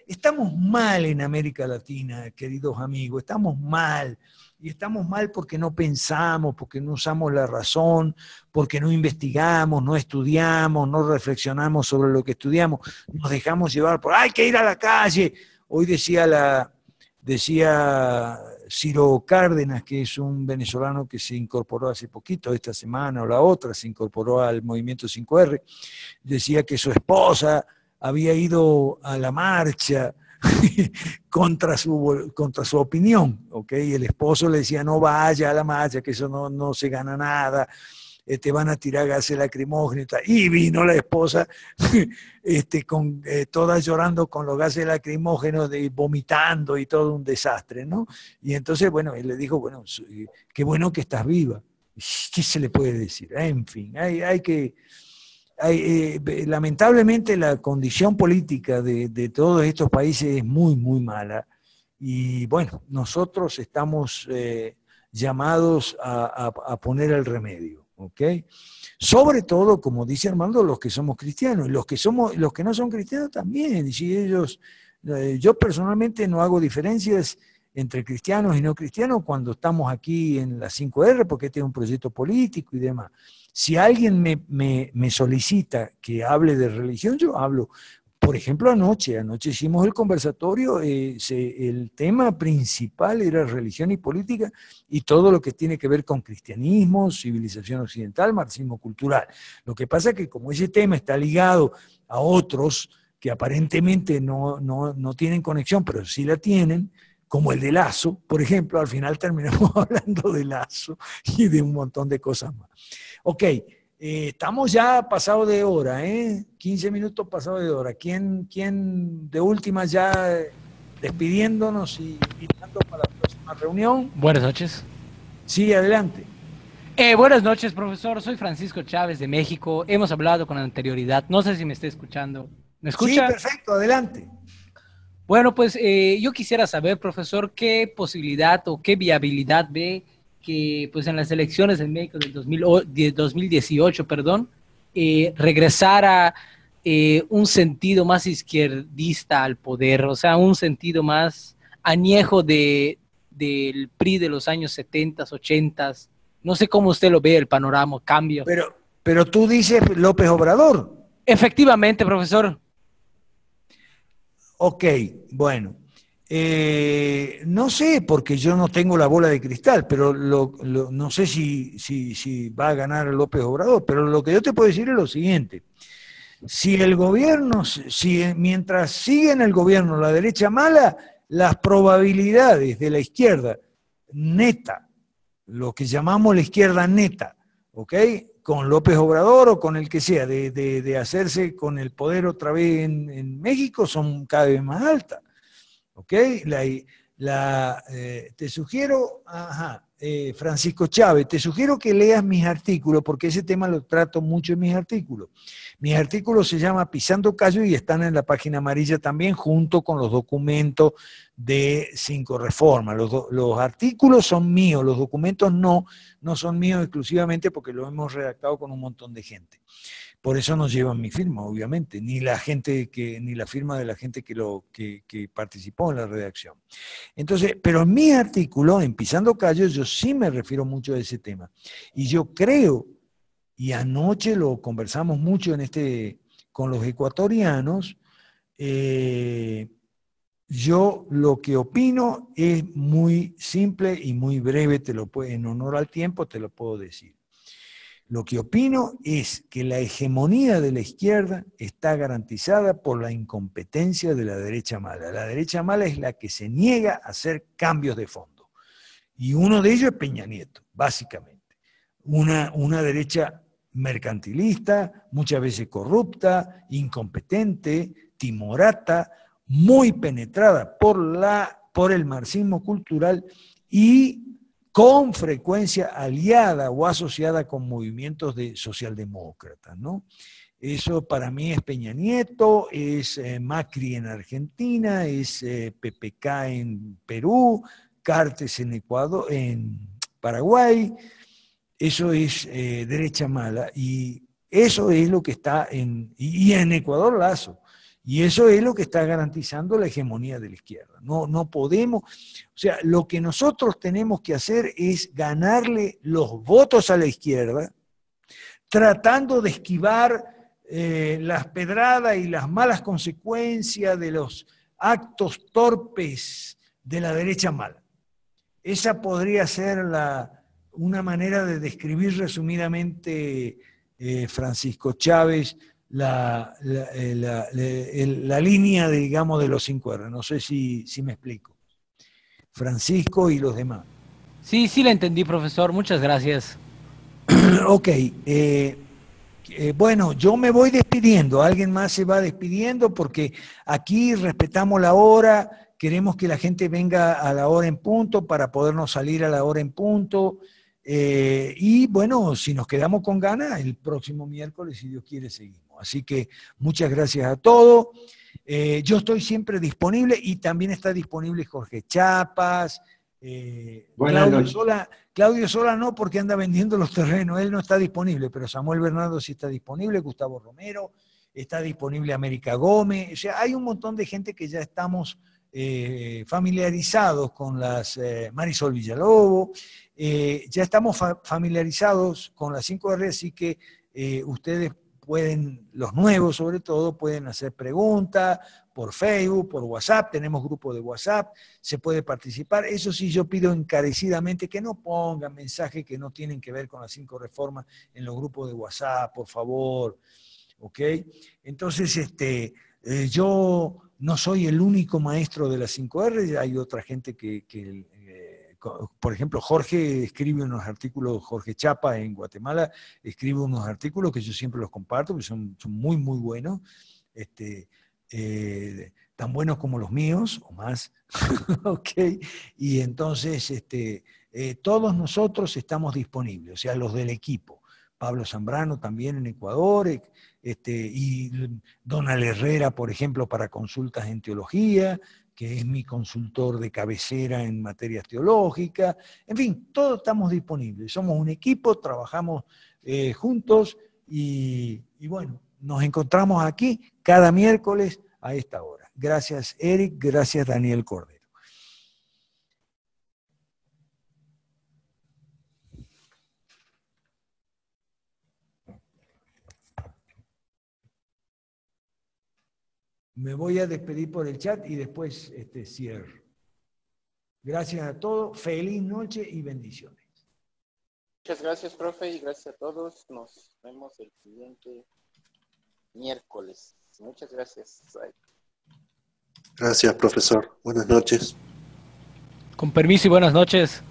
Speaker 1: Estamos mal en América Latina, queridos amigos, estamos mal. Y estamos mal porque no pensamos, porque no usamos la razón, porque no investigamos, no estudiamos, no reflexionamos sobre lo que estudiamos, nos dejamos llevar por, hay que ir a la calle. Hoy decía Ciro Cárdenas, que es un venezolano que se incorporó hace poquito, esta semana o la otra, se incorporó al movimiento 5R, decía que su esposa había ido a la marcha contra su opinión, ¿ok? Y el esposo le decía, no vaya a la marcha, que eso no se gana nada, te van a tirar gases lacrimógenos, y vino la esposa toda llorando con los gases lacrimógenos, vomitando y todo un desastre, ¿no? Y entonces, bueno, él le dijo, bueno, qué bueno que estás viva. ¿Qué se le puede decir? En fin, lamentablemente la condición política de todos estos países es muy, muy mala, y bueno, nosotros estamos llamados a poner el remedio, ¿ok? Sobre todo, como dice Armando, los que somos cristianos, y los que no son cristianos también. Y si yo personalmente no hago diferencias entre cristianos y no cristianos cuando estamos aquí en la 5R, porque este es un proyecto político y demás. Si alguien me solicita que hable de religión, yo hablo. Por ejemplo, anoche hicimos el conversatorio, el tema principal era religión y política y todo lo que tiene que ver con cristianismo, civilización occidental, marxismo cultural. Lo que pasa es que como ese tema está ligado a otros que aparentemente no tienen conexión, pero sí la tienen, como el de Lazo, por ejemplo, al final terminamos hablando de Lazo y de un montón de cosas más. Ok, estamos ya pasados de hora, 15 minutos pasados de hora. ¿Quién de última ya despidiéndonos y invitando para la próxima reunión?
Speaker 8: Buenas noches.
Speaker 1: Sí, adelante.
Speaker 8: Buenas noches, profesor. Soy Francisco Chávez de México. Hemos hablado con anterioridad. No sé si me está escuchando. ¿Me escucha?
Speaker 1: Sí, perfecto, adelante.
Speaker 8: Bueno, pues yo quisiera saber, profesor, qué posibilidad o qué viabilidad ve que pues en las elecciones en México del 2018, regresara un sentido más izquierdista al poder, o sea, un sentido más añejo del PRI de los años 70, 80. No sé cómo usted lo ve, el panorama, cambio.
Speaker 1: Pero tú dices López Obrador.
Speaker 8: Efectivamente, profesor.
Speaker 1: Ok, bueno. No sé, porque yo no tengo la bola de cristal, pero no sé si va a ganar López Obrador, pero lo que yo te puedo decir es lo siguiente. Si el gobierno, mientras sigue en el gobierno la derecha mala, las probabilidades de la izquierda neta, lo que llamamos la izquierda neta, ¿ok? Con López Obrador o con el que sea, de hacerse con el poder otra vez en México son cada vez más altas, ¿ok? Te sugiero, Francisco Chávez, te sugiero que leas mis artículos, porque ese tema lo trato mucho en mis artículos. Mis artículos se llaman Pisando Callo y están en la página amarilla también, junto con los documentos de 5 Reformas. Los artículos son míos, los documentos no son míos exclusivamente porque los hemos redactado con un montón de gente. Por eso no llevan mi firma, obviamente, ni la firma de la gente que participó en la redacción. Entonces, pero en mi artículo, en Pisando Callos, yo sí me refiero mucho a ese tema. Y yo creo, y anoche lo conversamos mucho con los ecuatorianos, yo lo que opino es muy simple y muy breve, en honor al tiempo te lo puedo decir. Lo que opino es que la hegemonía de la izquierda está garantizada por la incompetencia de la derecha mala. La derecha mala es la que se niega a hacer cambios de fondo. Y uno de ellos es Peña Nieto, básicamente. Una derecha mercantilista, muchas veces corrupta, incompetente, timorata, muy penetrada por el marxismo cultural y con frecuencia aliada o asociada con movimientos de socialdemócratas, ¿no? Eso para mí es Peña Nieto, es Macri en Argentina, es PPK en Perú, Cartes en Ecuador, en Paraguay. Eso es derecha mala y eso es lo que está y en Ecuador Lazo. Y eso es lo que está garantizando la hegemonía de la izquierda. No podemos, o sea, lo que nosotros tenemos que hacer es ganarle los votos a la izquierda, tratando de esquivar las pedradas y las malas consecuencias de los actos torpes de la derecha mala. Esa podría ser una manera de describir resumidamente, Francisco Chávez, la línea, digamos, de los 5R. No sé si me explico. Francisco y los demás.
Speaker 8: Sí, la entendí, profesor. Muchas gracias.
Speaker 1: Ok. Bueno, yo me voy despidiendo. Alguien más se va despidiendo porque aquí respetamos la hora. Queremos que la gente venga a la hora en punto para podernos salir a la hora en punto. Y bueno, si nos quedamos con ganas, el próximo miércoles, si Dios quiere, seguimos. Así que muchas gracias a todos. Yo estoy siempre disponible y también está disponible Jorge Chapas. Claudio Sola no, porque anda vendiendo los terrenos, él no está disponible, pero Samuel Bernardo sí está disponible, Gustavo Romero, está disponible América Gómez. O sea, hay un montón de gente que ya estamos familiarizados con las Marisol Villalobos, ya estamos familiarizados con las 5R, así que ustedes pueden, los nuevos sobre todo, pueden hacer preguntas por Facebook, por WhatsApp, tenemos grupo de WhatsApp, se puede participar. Eso sí, yo pido encarecidamente que no pongan mensajes que no tienen que ver con las 5 reformas en los grupos de WhatsApp, por favor. ¿Ok? Entonces, Yo no soy el único maestro de las 5R, hay otra gente por ejemplo, Jorge escribe unos artículos, Jorge Chapa en Guatemala, escribe unos artículos que yo siempre los comparto, que son muy, muy buenos, tan buenos como los míos, o más, ¿ok? Y entonces, todos nosotros estamos disponibles, o sea, los del equipo. Pablo Zambrano también en Ecuador, y Donald Herrera, por ejemplo, para consultas en teología, que es mi consultor de cabecera en materias teológicas. En fin, todos estamos disponibles. Somos un equipo, trabajamos juntos y bueno, nos encontramos aquí cada miércoles a esta hora. Gracias, Eric. Gracias, Daniel Cordero. Me voy a despedir por el chat y después cierro. Gracias a todos, feliz noche y bendiciones.
Speaker 4: Muchas gracias, profe, y gracias a todos. Nos vemos el siguiente miércoles. Muchas gracias. Bye.
Speaker 9: Gracias, profesor. Buenas noches.
Speaker 8: Con permiso y buenas noches.